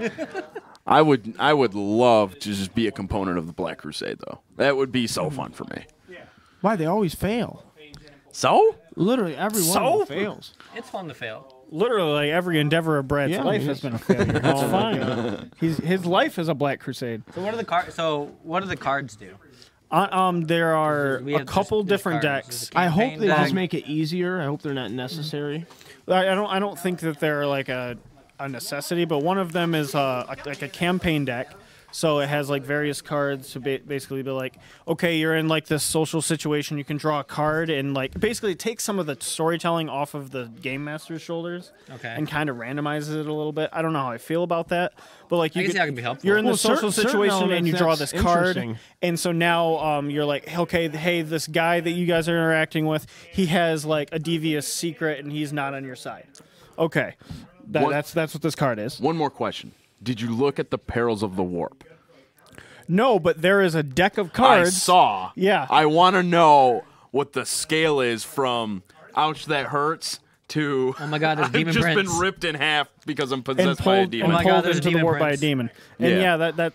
I would love to just be a component of the Black Crusade, though. That would be so fun for me. Why they always fail? So? Literally every one of them fails. It's fun to fail. Literally, like every endeavor of Brad's Yeah, life it has is. been a failure. It's fine. His life is a Black Crusade. So what are the cards? So what do the cards do? There are We a have couple just different cards. decks. There's a I hope campaign they deck. just make it easier. I hope they're not necessary. I don't think that they're like a necessity, but one of them is like a campaign deck. So it has like various cards to basically be like, okay, you're in like this social situation, you can draw a card and like basically take some of the storytelling off of the game master's shoulders, Okay. and kind of randomizes it a little bit. I don't know how I feel about that, but like I you can see how it can be helpful. you're in Well, the social certain situation and elements, you draw that's this card, interesting. and so now you're like, okay, hey, this guy that you guys are interacting with, he has like a devious secret and he's not on your side. Okay, that's what this card is. One more question. Did you look at the Perils of the Warp? No, but there is a deck of cards. I saw. Yeah. I want to know what the scale is from ouch that hurts to Oh my God, there's I've Demon just Prince. been ripped in half because I'm and possessed by a pulled, demon. Oh my God, pulled there's a into the demon warp by a prince. demon. And Yeah. that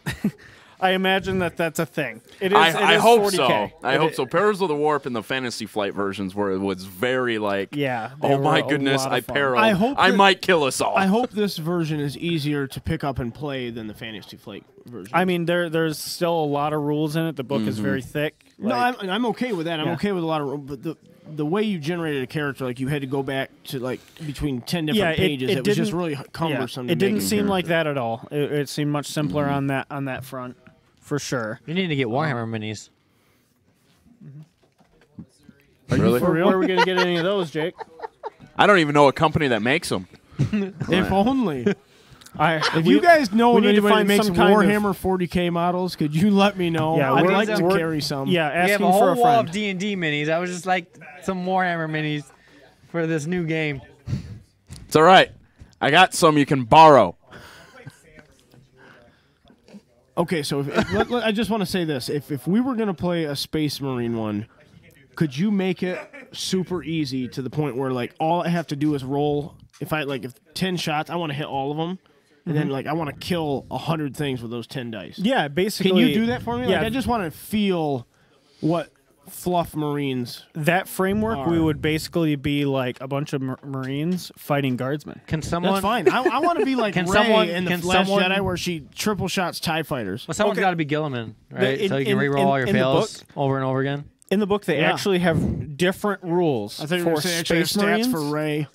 I imagine that's a thing. It is. I it is hope 40K. so. I It hope is- so. Perils of the Warp and the Fantasy Flight versions where it was very like, Yeah. they oh were my a goodness, lot I of fun. peril. I hope I that- might kill us all. I hope this version is easier to pick up and play than the Fantasy Flight version. I mean, there's still a lot of rules in it. The book is Mm-hmm. very thick. no, Like, I'm okay with that. I'm Yeah. okay with a lot of, but the way you generated a character, like you had to go back to like between 10 different Yeah, pages. it It was just didn't- really cumbersome. to it didn't make a seem like character. that at all. It seemed much simpler on that front, for sure. You need to get Warhammer minis. really? Where are we gonna get any of those, Jake? I don't even know a company that makes them. If only. If We- you guys know we of need to anybody that find makes some kind of- Warhammer 40K models, could you let me know? Yeah, I'd we're- like to we're- carry some. Yeah, We have asking a for whole a wall friend. of D&D minis. I was just like some Warhammer minis for this new game. It's all right. I got some you can borrow. Okay, so I just want to say this: if we were gonna play a Space Marine one, could you make it super easy to the point where like all I have to do is roll? If 10 shots, I want to hit all of them, and then like I want to kill 100 things with those 10 dice. Yeah, basically. Can you do that for me? Yeah, Like I just want to feel what fluff Marines. that framework. We Are. would basically be like a bunch of Marines fighting guardsmen. Can someone? That's fine. I want to be like Can Rey someone- in the can Last someone- Jedi, where she triple shots TIE fighters. Well, someone's Okay. got to be Gilliman, right? in- so you can in- reroll in- all your in the fails book- over and over again. In the book, they Yeah. actually have different rules I thought you were for going to say actually have Space stats Marines. for Rey.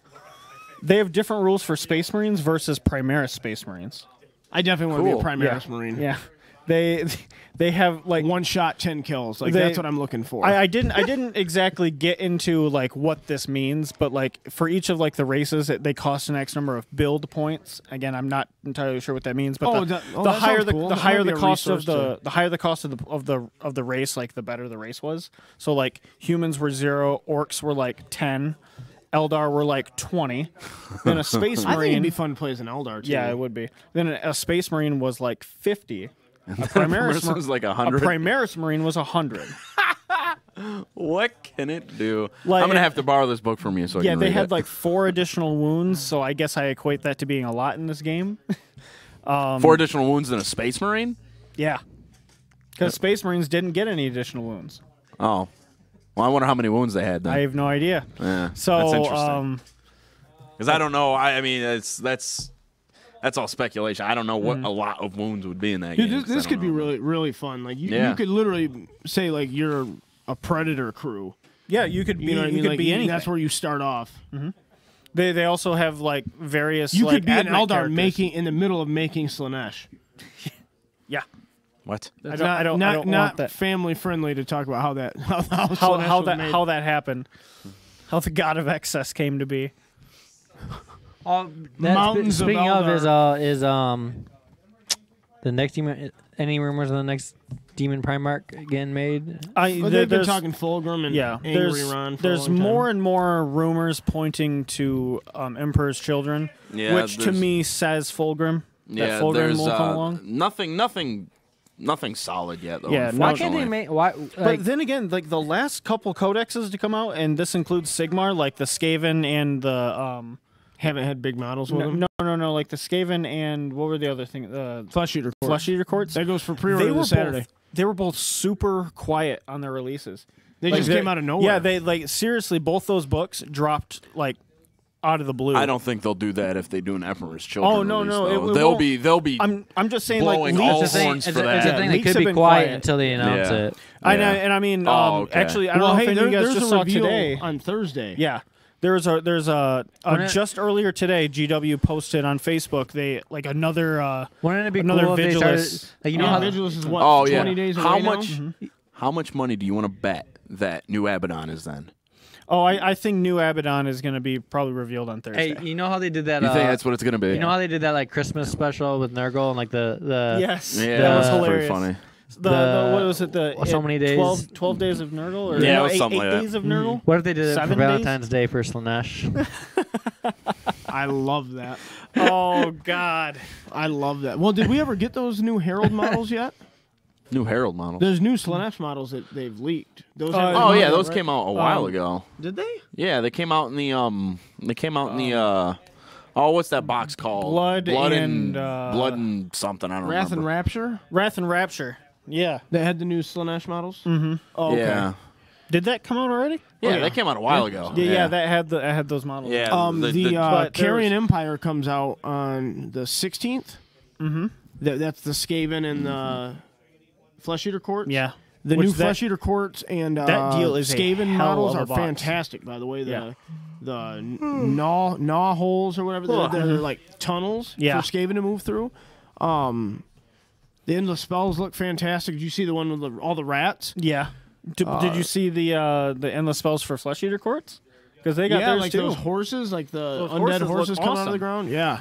They have different rules for Space Marines versus Primaris Space Marines. I definitely want to Cool. be a Primaris Marine. Yeah, they have like One shot, 10 kills. Like They- that's what I'm looking for. I didn't exactly get into like what this means, but like for each of like the races, they cost an X number of build points. Again, I'm not entirely sure what that means, but the that higher sounds the cool. the That higher might the be a cost of resource the higher the cost of the race, like the better the race was. So like humans were 0, orcs were like 10, Eldar were like 20. Then a Space I think it'd Marine, be fun to play as an Eldar too. yeah, it would be. Then a Space Marine was like 50. A Primaris Primaris was like a 100. Primaris Marine was 100. What can it do? Like- I'm gonna have to borrow this book from you so I Yeah, can they read had it. like 4 additional wounds, so I guess I equate that to being a lot in this game. 4 additional wounds than a Space Marine. Yeah. Because Space Marines didn't get any additional wounds. Oh, well, I wonder how many wounds they had then. I have no idea. Yeah, So, that's interesting. Because I don't know. I mean, that's all speculation. I don't know what a lot of wounds would be in that Dude, game. this, 'cause I this don't could be know. really, really fun. Like you Yeah. could literally say like you're a Predator crew. yeah, you could be, You know what I mean? you could Like, be anything. That's where you start off. They also have like various. You like, could be an Admech Eldar characters. making in the middle of making Slanesh. Yeah. What? I don't not want that. family friendly to talk about how that how Slanesh How was that made. how that happened. How the God of Excess came to be. Mountains of speaking of Eldar. is the next demon. Any rumors of the next Demon Primarch getting made? Well, they've been There's- talking Fulgrim and Yeah, Angry Ron. For there's a long time. more and more rumors pointing to Emperor's Children, Yeah, which to there's- me says Fulgrim. Yeah, that Fulgrim there's will come along. nothing solid yet though. Yeah, Why no, can't they unfortunately. make? Why? But Like, then again, like the last couple codexes to come out, and this includes Sigmar, like the Skaven and the Haven't had big models with them. no, like the Skaven and what were the other thing? Flesh Eater. Court. Flesh Eater Courts. That goes for They pre-order were this Saturday. both. They were both super quiet on their releases. They Like, just came out of nowhere. Yeah, they like seriously. Both those books dropped like out of the blue. I don't think they'll do that if they do an Emperor's Children. Oh, no, release, no, though. it they'll be. I'm just saying like blowing leaks- all it's a thing, horns it's for a, that. it's a Yeah, thing that leaks could have be been quiet quiet. until they announce Yeah. it. And I mean, okay. actually, I don't well, know hey, if any of you guys there's just a saw reveal today. on Thursday. Yeah. There's just earlier today, GW posted on Facebook they like another Wouldn't it be Another cool if they started? Vigilus. Like, you know Yeah, how Vigilus is what? Oh yeah. 20 days away How now? much? How much money do you want to bet that New Abaddon is then? Oh, I think New Abaddon is going to be probably revealed on Thursday. Hey, you know how they did that? You think that's what it's gonna be? You know how they did that like Christmas special with Nurgle and like the yes, yeah, that was that's hilarious. pretty funny. The what was it? The so many days? 12 days of Nurgle, or Yeah, it no, was eight, something eight like that. days of Nurgle. What if they did it 7 for days? Valentine's Day for Slanesh? I love that. Oh God! I love that. Well, did we ever get those new Herald models yet? New Herald models. There's new Slanesh models that they've leaked. Those Oh yeah, those came out a while ago. Did they? Yeah, they came out in the oh, what's that box called? Blood and, blood and something. I don't Wrath and remember. Rapture. Wrath and Rapture. Yeah. They had the new Slanesh models. Oh, okay. Yeah, Did that come out already? yeah, they came out a while ago. Yeah, that had those models. Yeah, but Carrion there's- Empire comes out on the 16th. Mm-hmm. That's the Skaven and the Flesh Eater Courts. Yeah. The Which new that- Flesh Eater Courts and that deal is a Skaven hell models of a are box. fantastic, by the way. Yeah. The gnaw holes or whatever, they're like tunnels Yeah. for Skaven to move through. The endless spells look fantastic. Did you see the one with all the rats? Yeah. Did you see the endless spells for Flesh Eater Courts? Because they got Yeah, theirs like too. those horses, like the Those undead horses look horses coming out of awesome. the ground. Yeah.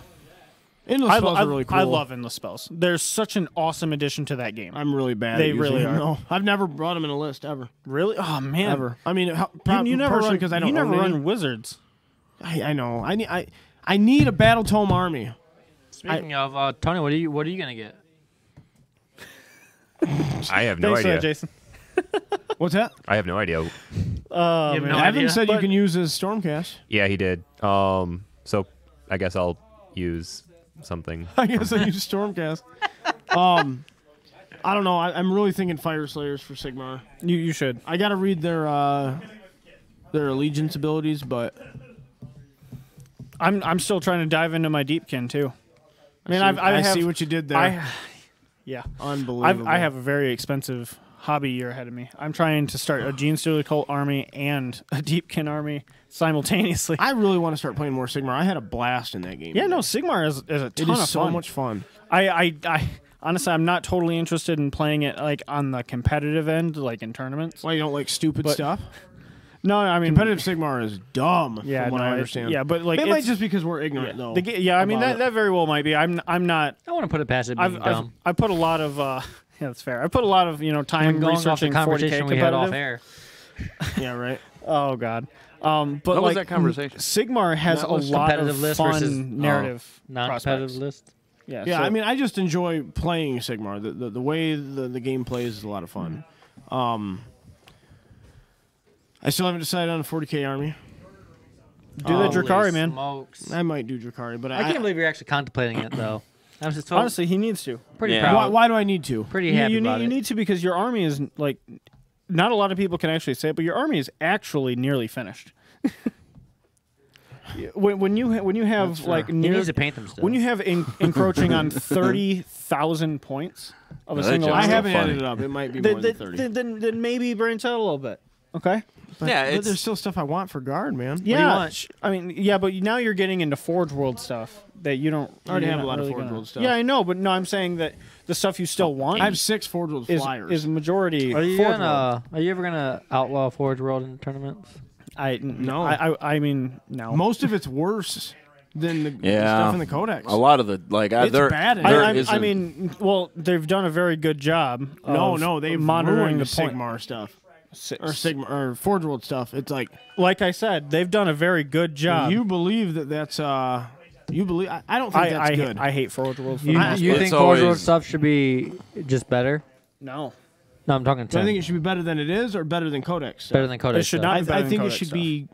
Endless spells are really cool. I love endless spells. They're such an awesome addition to that game. I'm really bad. They at using really them, are. though. I've never brought them in a list ever. Really? Oh man. Ever. I mean, You never run because I don't. You never own any. run wizards. I know. I need a battle tome army. Speaking of Tony, what are you gonna get? I have no Thanks for idea. that, Jason. What's that? I have no idea. You have no Evan idea? said you But- can use his Stormcast. Yeah, he did. So I guess I'll use something. I guess I use Stormcast. I don't know. I'm really thinking Fire Slayers for Sigmar. You should. I got to read their allegiance abilities, but I'm still trying to dive into my Deepkin too. I mean, I I see what you did there. yeah. Unbelievable. I have a very expensive hobby year ahead of me. I'm trying to start a Gene Stealer Cult army and a Deepkin army simultaneously. I really want to start playing more Sigmar. I had a blast in that game. Yeah, no, Sigmar is a ton it is of so fun. much fun. I honestly, I'm not totally interested in playing it like on the competitive end, like in tournaments. Why you don't like stupid stuff? No, I mean Competitive Sigmar is dumb. Yeah, from what no, I it- understand. yeah, but, like, it might it's- just because we're ignorant though. I mean about it. that very well might be. I'm not. I want to put it past it being dumb. I've put a lot of yeah, that's fair. I put a lot of time Going off the researching 40K conversation we had off competitive. air. Yeah, right. Oh god. But What was like that conversation? Sigmar has That a was lot competitive of list fun versus, narrative Non-competitive prospects. list. Yeah, Yeah, so- I mean, I just enjoy playing Sigmar. The way the game plays is a lot of fun. I still haven't decided on a 40K army. do the Drakari, Holy man. Smokes. I might do Drakari, but I can't believe you're actually contemplating it though. I'm just Honestly, he needs to. pretty Yeah. proud. why do I need to? Pretty happy you about need, it. you need to because your army is like, not a lot of people can actually say it, but your army is actually nearly finished. when you have like he near, needs to paint them still. when you have encroaching on 30,000 points of a That single just- I army, haven't funny. added it up. It might be more than 30. then maybe branch out a little bit. Okay. Yeah, but it's there's still stuff I want for guard, man. do you Yeah, want? I mean, yeah, but now you're getting into Forge World stuff that you don't. I already you're have a not lot of really Forge gonna- World stuff. Yeah, I know, but no, I'm saying that the stuff you still want I have 6 Forge World flyers. is majority. Are you Forge World. Are you ever gonna outlaw Forge World in tournaments? No. I mean, no. Most of it's worse than the Yeah. stuff in the Codex. a lot of the like. It's there, bad in there it. I isn't- mean, well, they've done a very good job. No, they've monitoring ruined the the point. Sigmar stuff. Or Sigmar or Forge World stuff. It's like Like I said, they've done a very good job. you believe that's you believe I don't think that's good. I hate Forge World. For You, the I- most you part. think It's Forge World always- stuff should be just better? No, No, I'm talking Do I Tim. think it should be better than it is or better than Codex? stuff? better than Codex it should stuff. not. be better I than think it Codex should stuff. be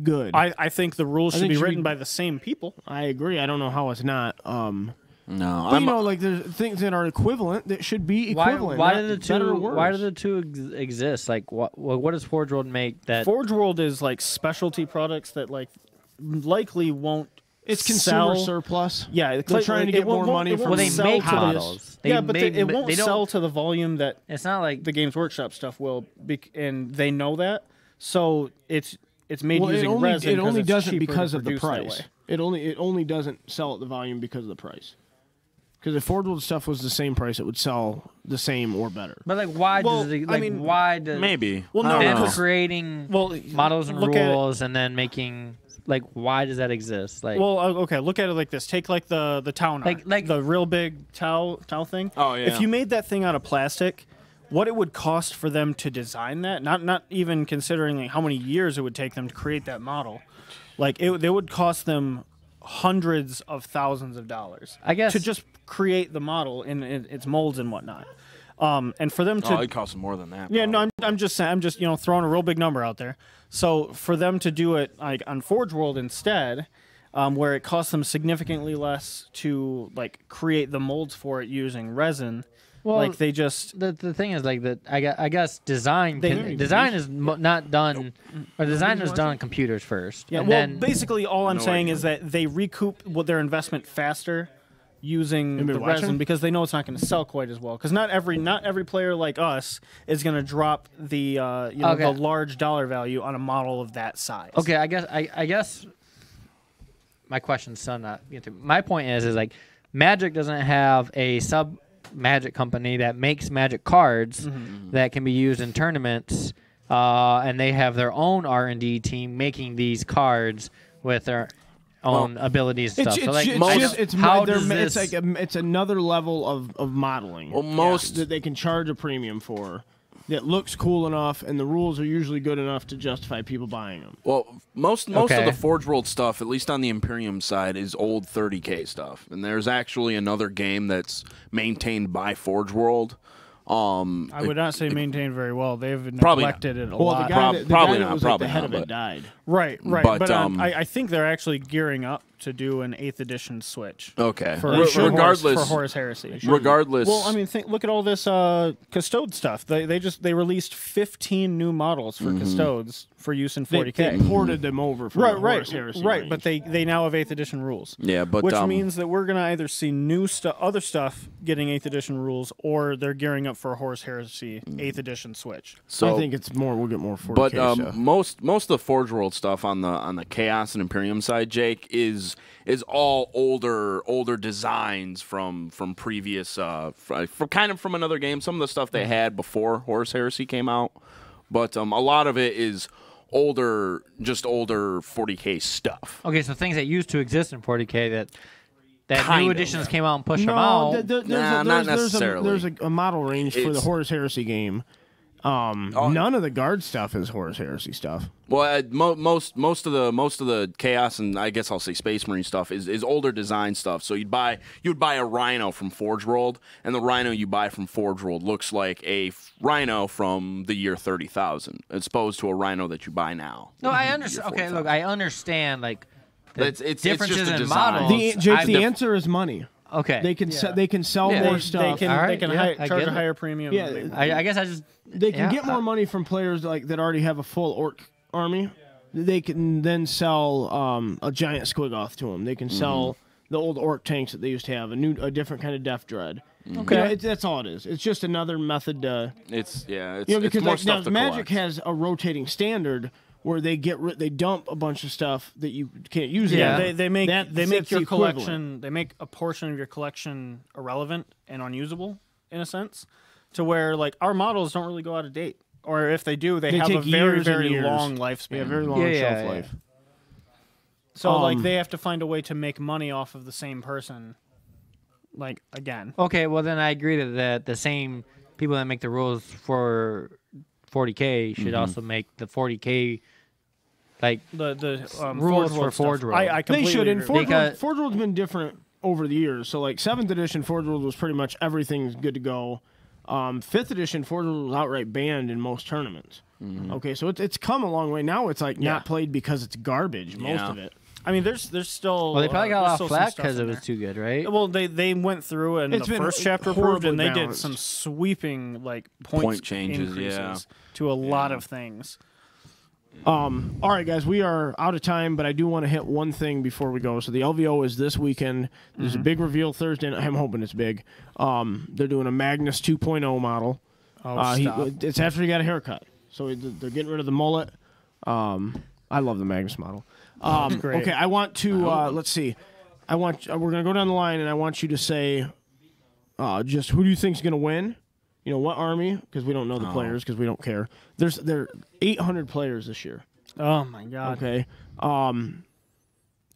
good. I think the rules I should think be it should written be- by the same people. I agree. I don't know how it's not. no. But I'm, you know, like there's things that are equivalent that should be Why, equivalent. why not do the better or two? worse. Why do the two exist? Like, what does Forge World make that? Forge World is like specialty products that like likely won't. It's consumer sell. surplus. Yeah, They're trying to get more money it from well, they sell make to the- models. They yeah, but make, it won't they don't, sell to the volume that It's not like the Games Workshop stuff will, and they know that. So it's made Well, using it only, resin. it 'cause only it's doesn't cheaper to because of the produce that price. way. It only doesn't sell at the volume because of the price. Because if Forge World stuff was the same price, it would sell the same or better. But like, why Well, does it? I Like, mean, why does maybe. Well, I no, don't them know. because- creating Well, models and look at it- rules and then making like why does that exist? Like, Well, okay, look at it like this. Take like the Tau Like- the real big Tau thing. Oh, yeah. If you made that thing out of plastic, what it would cost for them to design that, not even considering like how many years it would take them to create that model, like they would cost them hundreds of thousands of dollars. I guess- to just create the model in its molds and whatnot. And for them to Oh, it costs more than that. yeah, no, probably. I'm just saying, I'm just throwing a real big number out there. So for them to do it like on Forge World instead, where it costs them significantly less to like create the molds for it using resin, Well, like they just the thing is like that. I guess design They- design is not done, or design is done on computers first. yeah. and Well, then, basically, all I'm No saying idea. is that they recoup what their investment faster using been the watching? resin because they know it's not going to sell quite as well. Because not every player like us is going to drop the Okay. the large dollar value on a model of that size. okay, I guess my question's still not. My point is like Magic doesn't have a sub Magic company that makes Magic cards that can be used in tournaments, and they have their own R&D team making these cards with their own abilities and It's stuff. it's, so like, it's, I just, don't- it's how they're does ma- it's this? like it's another level of modeling. Well, most- that they can charge a premium for. That looks cool enough, and the rules are usually good enough to justify people buying them. Well, most of Okay. the Forge World stuff, at least on the Imperium side, is old 30K stuff. And there's actually another game that's maintained by Forge World. I would not say maintained very well. They've Probably not. neglected it a Well, lot. the guy that probably that not, was probably like the head not, of it but- died. Right. But, But I think they're actually gearing up to do an 8th edition Switch. Okay. For, Re- for regardless, Horus Heresy. regardless. Well, I mean, look at all this Custode stuff. They released 15 new models for Custodes for use in They 40K. ported them over from the Horus Heresy right. range. But they now have 8th edition rules. Yeah, but which means that we're gonna either see new stuff, other stuff getting 8th edition rules, or they're gearing up up for a Horse Heresy 8th edition Switch. So I think it's more. We'll get more 40K But stuff. most of the Forge World stuff on the Chaos and Imperium side, Jake, is all older designs from previous from another game. Some of the stuff they had before Horus Heresy came out, but a lot of it is older 40K stuff. Okay, so things that used to exist in 40K that Kind new of. editions came out and pushed them No, out. not necessarily. There's a model range for the Horus Heresy game. None of the guard stuff is Horus Heresy stuff. Well, most of the Chaos and I guess I'll say Space Marine stuff is older design stuff. So you'd buy a Rhino from Forge World, and the Rhino you buy from Forge World looks like a Rhino from the year 30,000, as opposed to a Rhino that you buy now. No, I understand. Okay, look, I understand like the It's differences just a in design. models. Jake, the answer is money. Okay, They can they can sell Yeah. more They stuff. They All right, can yeah, I charge get a it. higher premium. Yeah, than they- I guess I just They can yeah, get more money from players that already have a full orc army. They can then sell a giant squigoth to them. They can sell the old orc tanks that they used to have, a different kind of Death Dread. Okay. That's all it is. It's just another method to It's because it's more like, stuff now, to Magic collect. has a rotating standard where they dump a bunch of stuff that you can't use. Yeah. anymore. They make That's your the equivalent. collection. They make a portion of your collection irrelevant and unusable in a sense, to where like our models don't really go out of date, or if they do, they have take a very years and very years. long lifespan. Yeah, very long Yeah, yeah, shelf yeah. life. So like they have to find a way to make money off of the same person. Like again, okay. Well, then I agree that the same people that make the rules for 40K should also make the 40K like the rules Forge World for Forge stuff. World. I They completely should. And agree. Forge World's been different over the years. So like 7th edition Forge World was pretty much everything's good to go. 5th edition Forge World was outright banned in most tournaments. Okay, so it's come a long way. Now it's like Yeah. not played because it's garbage. Most Yeah. of it. I mean, there's still. Well, they probably got a there's lot still of some flack stuff because in it was there. too good, right? Well, they went through and It's the been first chapter approved, and they horribly did some balanced. sweeping like Point changes, increases yeah. to a lot of things. All right, guys, we are out of time, but I do want to hit one thing before we go. So the LVO is this weekend. There's a big reveal Thursday. I'm hoping it's big. They're doing a Magnus 2.0 model. Stop. It's after he got a haircut, so they're getting rid of the mullet. I love the Magnus model. Great. Okay, I want to let's see. We're gonna go down the line, and I want you to say just who do you think is gonna win. You know what army? Because we don't know the players because we don't care. There are 800 players this year. Oh my god. Okay.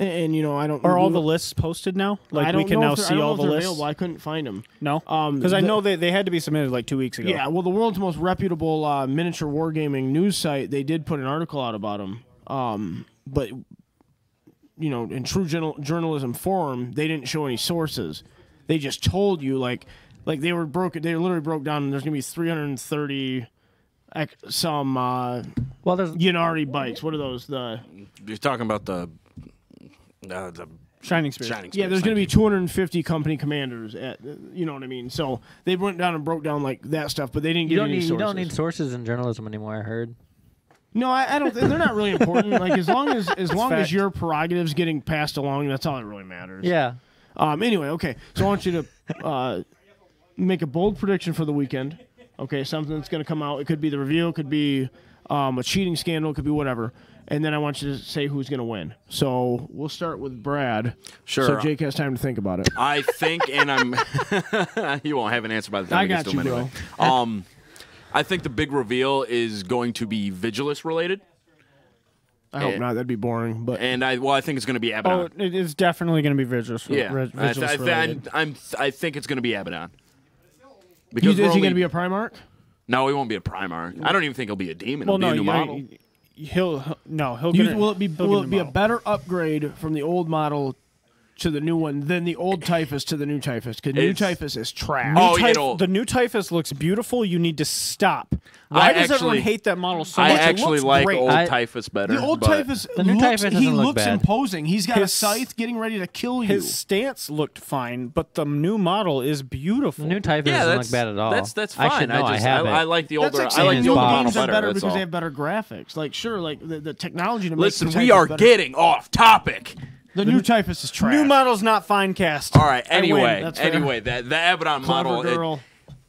And you know I don't. Are all the lists posted now? Like I don't we can know now if they're- I see don't know all if the they're lists. available. I couldn't find them. No, because I the- know they had to be submitted like 2 weeks ago. Yeah, well, the world's most reputable miniature wargaming news site, they did put an article out about them. But, you know, in true journalism form, they didn't show any sources. They just told you, like they were they literally broke down, and there's going to be 330 some Well, there's Yanari bikes. What are those? You're talking about the Shining Spear. Shining Yeah, Spears, there's going to thank be 250 company commanders. You know what I mean? So they went down and broke down, like, that stuff, but they didn't you give don't any need sources. you don't need sources in journalism anymore. I heard. No, I don't. They're not really important. Like as long as fact. your prerogatives getting passed along, that's all that really matters. Yeah. Anyway, okay. So I want you to make a bold prediction for the weekend. Okay, something that's going to come out. It could be the review. It could be a cheating scandal. It could be whatever. And then I want you to say who's going to win. So we'll start with Brad. Sure. So Jake has time to think about it. I think, and I'm. You won't have an answer by the time I it gets got to him you, anyway. I think the big reveal is going to be Vigilus related, I hope not. That'd be boring. But and I think it's going to be Abaddon. Oh, it is definitely going to be Vigilus. Yeah, Vigilus related. I think it's going to be Abaddon. is he we're going to only- be a Primarch? No, he won't be a Primarch. I don't even think he'll be a demon. Well, He'll no, be a new model. he'll Will it be a better upgrade from the old model to the new one than the old Typhus to the new Typhus? Because new It's- Typhus is trash. Oh, it'll- The new Typhus looks beautiful. You need to stop. Why does everyone actually- hate that model so I much? It actually looks like great. old I- Typhus better. The old but Typhus, The new Typhus he doesn't look looks bad. imposing. He's got a His- scythe getting ready to kill you. His stance looked fine, but the new model is beautiful. The new Typhus Yeah, doesn't that's look bad at all. That's fine. I should know. I just have it. I like the older. That's like I saying like in the new older spot. model games are better. better That's because all. they have better graphics. Like, sure, like the technology to make Listen, the we Typhus are better. getting off topic. The new Typhus is trash. New model's not fine cast. All right. I win. Anyway, That's fair. the Abaddon Clever model. girl.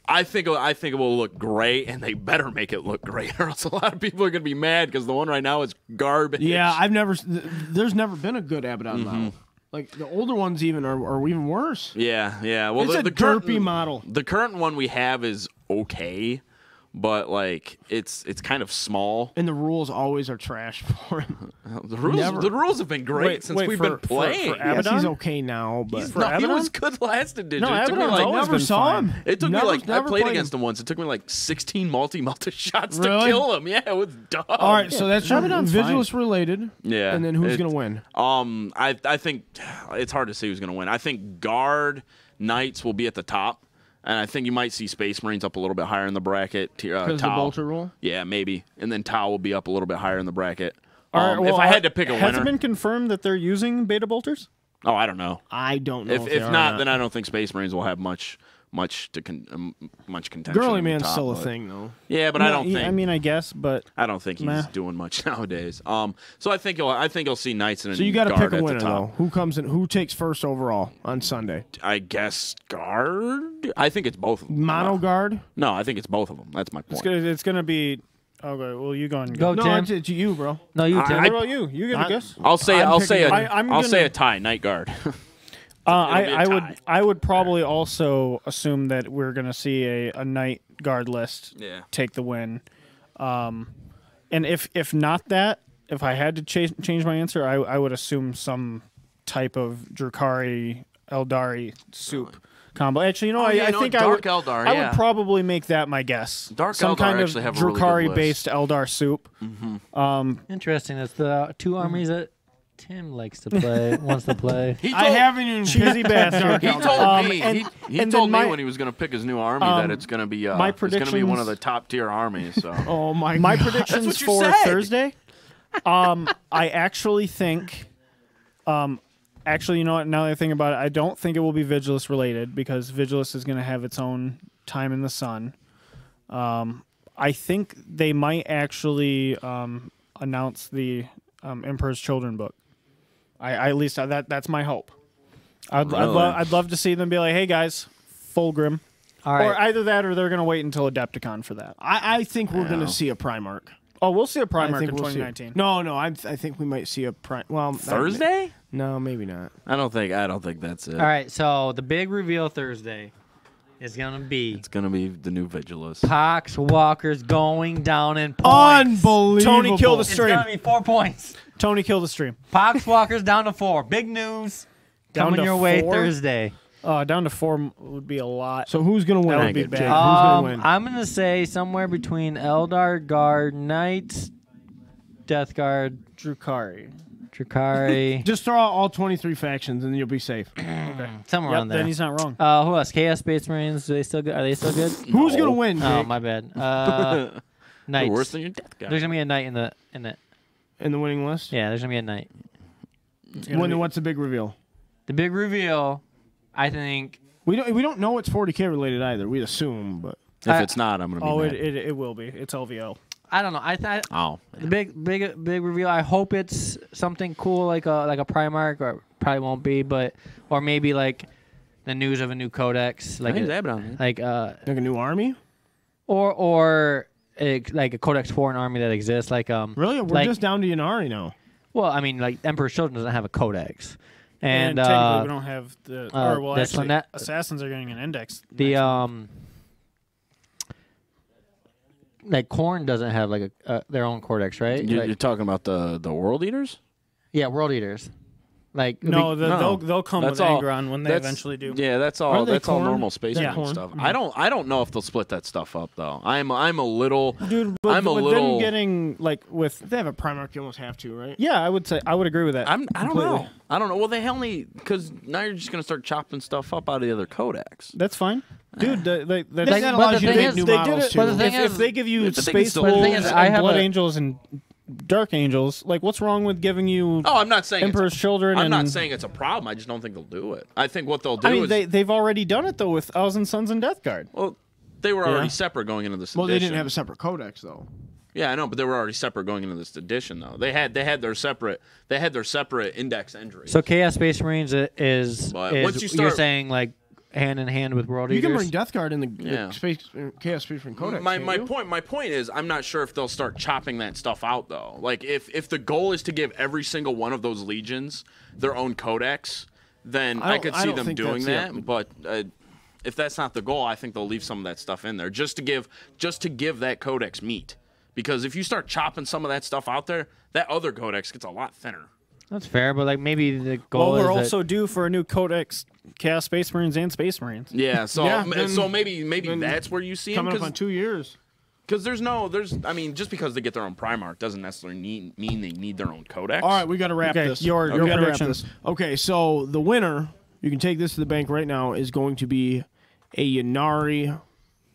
I think it will look great, and they better make it look great, or else a lot of people are going to be mad because the one right now is garbage. Yeah, there's never been a good Abaddon model. Like the older ones even are even worse. Yeah. Well, It's a the derpy current model. The current one we have is okay, but like it's kind of small. And the rules always are trash for him. The rules have been great since we've been playing. For Yes, Abaddon? he's okay now, but No, he Abaddon? was good last edition. No, it took me Abaddon's like always never been saw fine. him. It took me like I never played played against him once. It took me like 16 multi shots to Really? kill him. Yeah, it was dumb. All right, so that's Abaddon's Vigilus related. Yeah. And then who's going to win? I think it's hard to say who's going to win. I think Guard Knights will be at the top, and I think you might see Space Marines up a little bit higher in the bracket. Because of the Tau. bolter rule? Yeah, maybe. And then Tau will be up a little bit higher in the bracket. All right, well, if I had to pick a has winner, it been confirmed that they're using beta bolters? oh, I don't know. I don't know. If not, then I don't think Space Marines will have much contention. Girly in the Man's top, still a but- thing, though. Yeah, but I don't think. I mean, I guess, but I don't think he's Meh. doing much nowadays. So I think you'll see Knights and So you got to Guard pick a at winner, the top. though. Who comes in? Who takes first overall on Sunday? I guess Guard. I think it's both of them. Mono guard? No, I think it's both of them. That's my point. it's gonna be. Okay, well, you go and Go, No, Tim. it's you, bro. No, you, Tim. What about you? You get a I- guess. I'll say I'm I'll say picking- I'll say a tie. Night Guard. I It'll be a would tie. I would probably also assume that we're gonna see a night guard list Yeah. take the win. And if not that, if I had to change my answer, I would assume some type of Drukari Eldari soup combo. Actually, you know, I think Dark I would. Eldar. I yeah. would probably make that my guess. Dark some Eldar kind of actually have a really good Drukari-based Eldar soup. Interesting. That's the two armies that Tim likes to play, wants to play. He I told- haven't even Cheesy picked bastard. He Dark told Eldar. me. and- he and told then me my- when he was going to pick his new army that it's going to be my it's going to be one predictions- of the top tier armies. So Oh, my My God. predictions what you for said. Thursday. I actually think. Actually, you know what? Now that I think about it, I don't think it will be Vigilus related because Vigilus is going to have its own time in the sun. I think they might actually announce the Emperor's Children book. I at least that's my hope. I'd love to see them be like, "Hey guys, Fulgrim," All right. or either that, or they're going to wait until Adepticon for that. I think we're going to see a Primarch. Oh, we'll see a I Primarch think in we'll see it. 2019. No, I think we might see a Well, Thursday? No, maybe not. I don't think that's it. All right. So the big reveal Thursday is gonna be It's going to be the new Vigilus. Pox Walker's going down in points. Unbelievable. Tony killed the It's stream. gonna be 4 points. Tony killed the stream. Pox Walker's down to 4. Big news Down coming to your way 4? Thursday. Down to 4 would be a lot. So who's going to win? That would be Jake? bad. Who's going to win? I'm gonna say somewhere between Eldar, Guard, Knights, Death Guard, Drukari. Drukari, Just throw out all 23 factions and you'll be safe. somewhere around Then there. he's not wrong. Who else? Chaos Space Marines. Are they still good? Who's going to win, Jake? Oh, my bad. You're Knights. worse than your death guy. There's gonna be a knight in the. In the winning list? Yeah, there's gonna be a knight. What's the big reveal? The big reveal, I think. We don't know it's 40K related either. We assume, but If it's not, I'm going to be Oh, mad. it will be. It's LVO. I don't know. I thought Oh. the big reveal. I hope it's something cool like a Primarch, or probably won't be, but or maybe like the news of a new codex, like Hey, a, Abaddon. like like a new army? or like a Codex Foreign army that exists. Like Really? We're like, just down to Yanari now. well, I mean, like Emperor's Children doesn't have a codex, And and technically, we don't have the. Or, well, this actually, one that- Assassins are getting an index. the next month. like Khorne doesn't have like their own codex, right? You're Like- talking about the World Eaters? yeah, World Eaters. Like No, No. they'll come That's with all- Angron when they That's- eventually do. Yeah, that's all. Aren't they That's all corn? normal space They're marine corn. stuff. Mhm. I don't know if they'll split that stuff up though. I'm a little. Dude, but I'm a with little. them getting like with. If they have a Primarch, you almost have to, right? Yeah, I would agree with that. I don't completely. know. I don't know. Well, they only because now you're just gonna start chopping stuff up out of the other codex. That's fine, dude. That That but allows the you to thing make is- new they models did it. too. But the thing If is- they give you But the thing is Space still- But the thing Wolves is, I and have Blood a- Angels and Dark Angels, like what's wrong with giving you Oh, I'm not saying. Emperor's Children? I'm and, not saying it's a problem. I just don't think they'll do it. I think what they'll do I mean, is they've already done it though with Thousand Sons and Death Guard. well, they were already Yeah. separate going into this. Well, they didn't edition. have a separate codex though. Yeah, I know, but they were already separate going into this edition though. They had their separate index entry. So Chaos Space Marines is But once you you're start- saying like hand in hand with World You Eaters. can bring Death Guard in the Yeah. Chaos Space Marine Codex. My can't you? point is, I'm not sure if they'll start chopping that stuff out though. Like if the goal is to give every single one of those legions their own codex, then I could see don't them think doing that's that. it. But if that's not the goal, I think they'll leave some of that stuff in there just to give that codex meat. Because if you start chopping some of that stuff out there, that other codex gets a lot thinner. That's fair, but like maybe the goal Well, we're is also due for a new Codex, Chaos Space Marines and Space Marines. Yeah, so Yeah, then- maybe that's where you see them. Coming up on 2 years. Because I mean, just because they get their own Primarch doesn't necessarily mean they need their own codex. All right, we got to wrap Okay, this. your We gotta wrap predictions. this. Okay, so the winner, you can take this to the bank right now, is going to be a Yannari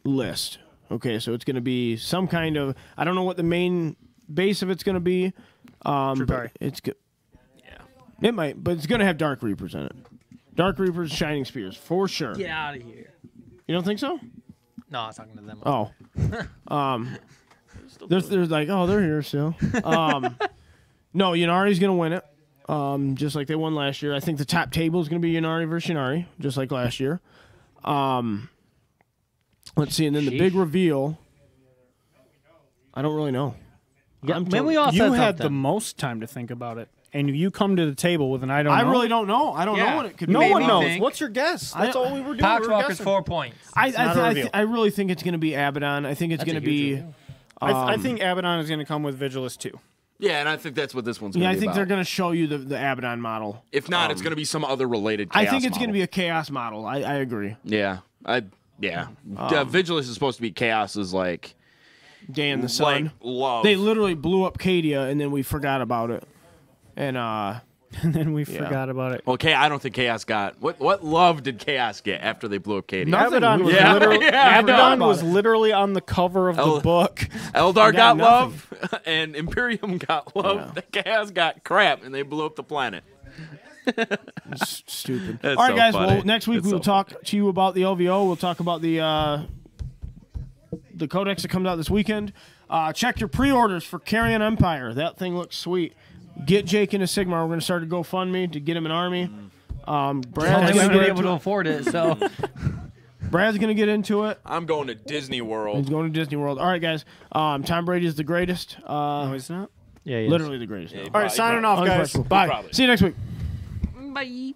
list. Okay, so it's going to be some kind of, I don't know what the main base of it's going to be. But Drupari. it's good. Yeah. It might, but it's going to have Dark Reapers in it. Dark Reapers, Shining Spears, for sure. Get out of here. You don't think so? No, I was talking to them. Oh. There's like, oh, they're here still. No, Yannari's going to win it, just like they won last year. I think the top table is going to be Yannari versus Yannari, just like last year. Let's see, and then the big reveal, I don't really know. Yeah, I'm man, totally- we all You said had the something. most time to think about it, and you come to the table with an I don't I know. really don't know. I don't Yeah. know what it could No be. Made one me knows. think. What's your guess? That's all we were doing. Pox we were Walker's guessing. 4 points. not a reveal. I really think it's going to be Abaddon. I think it's That's going a to huge be. reveal. I think Abaddon is going to come with Vigilus too. Yeah, and I think that's what this one's going to Yeah, be I think about. they're going to show you the Abaddon model. If not, it's going to be some other related I chaos think it's going to be model. a chaos model. I agree. Yeah. Vigilus is supposed to be Chaos's, like, Dan the Sun. like, love. They literally blew up Cadia, and then we forgot about it. And And then we forgot about it. Okay, I don't think Chaos got... What love did Chaos get after they blew up Katie? Nothing. Abaddon was Yeah, literally yeah, I know Abaddon about was it. literally on the cover of the book. Eldar got got love, and Imperium got love. The Chaos got crap, and they blew up the planet. stupid. That's All right, so guys. funny. Well, next week That's we will so talk to you about the LVO. We'll talk about the codex that comes out this weekend. Check your pre-orders for Carrion Empire. That thing looks sweet. Get Jake into Sigmar. We're going to start a GoFundMe to get him an army. I Brad's don't going think to I'm get gonna be able into to it. afford it, so Brad's going to get into it. I'm going to Disney World. He's going to Disney World. All right, guys. No, Brady is the greatest. No, he's not. yeah, he is. Literally the greatest. Yeah, All right, signing off, guys. Unquestionable. Bye. Probably. See you next week. Bye.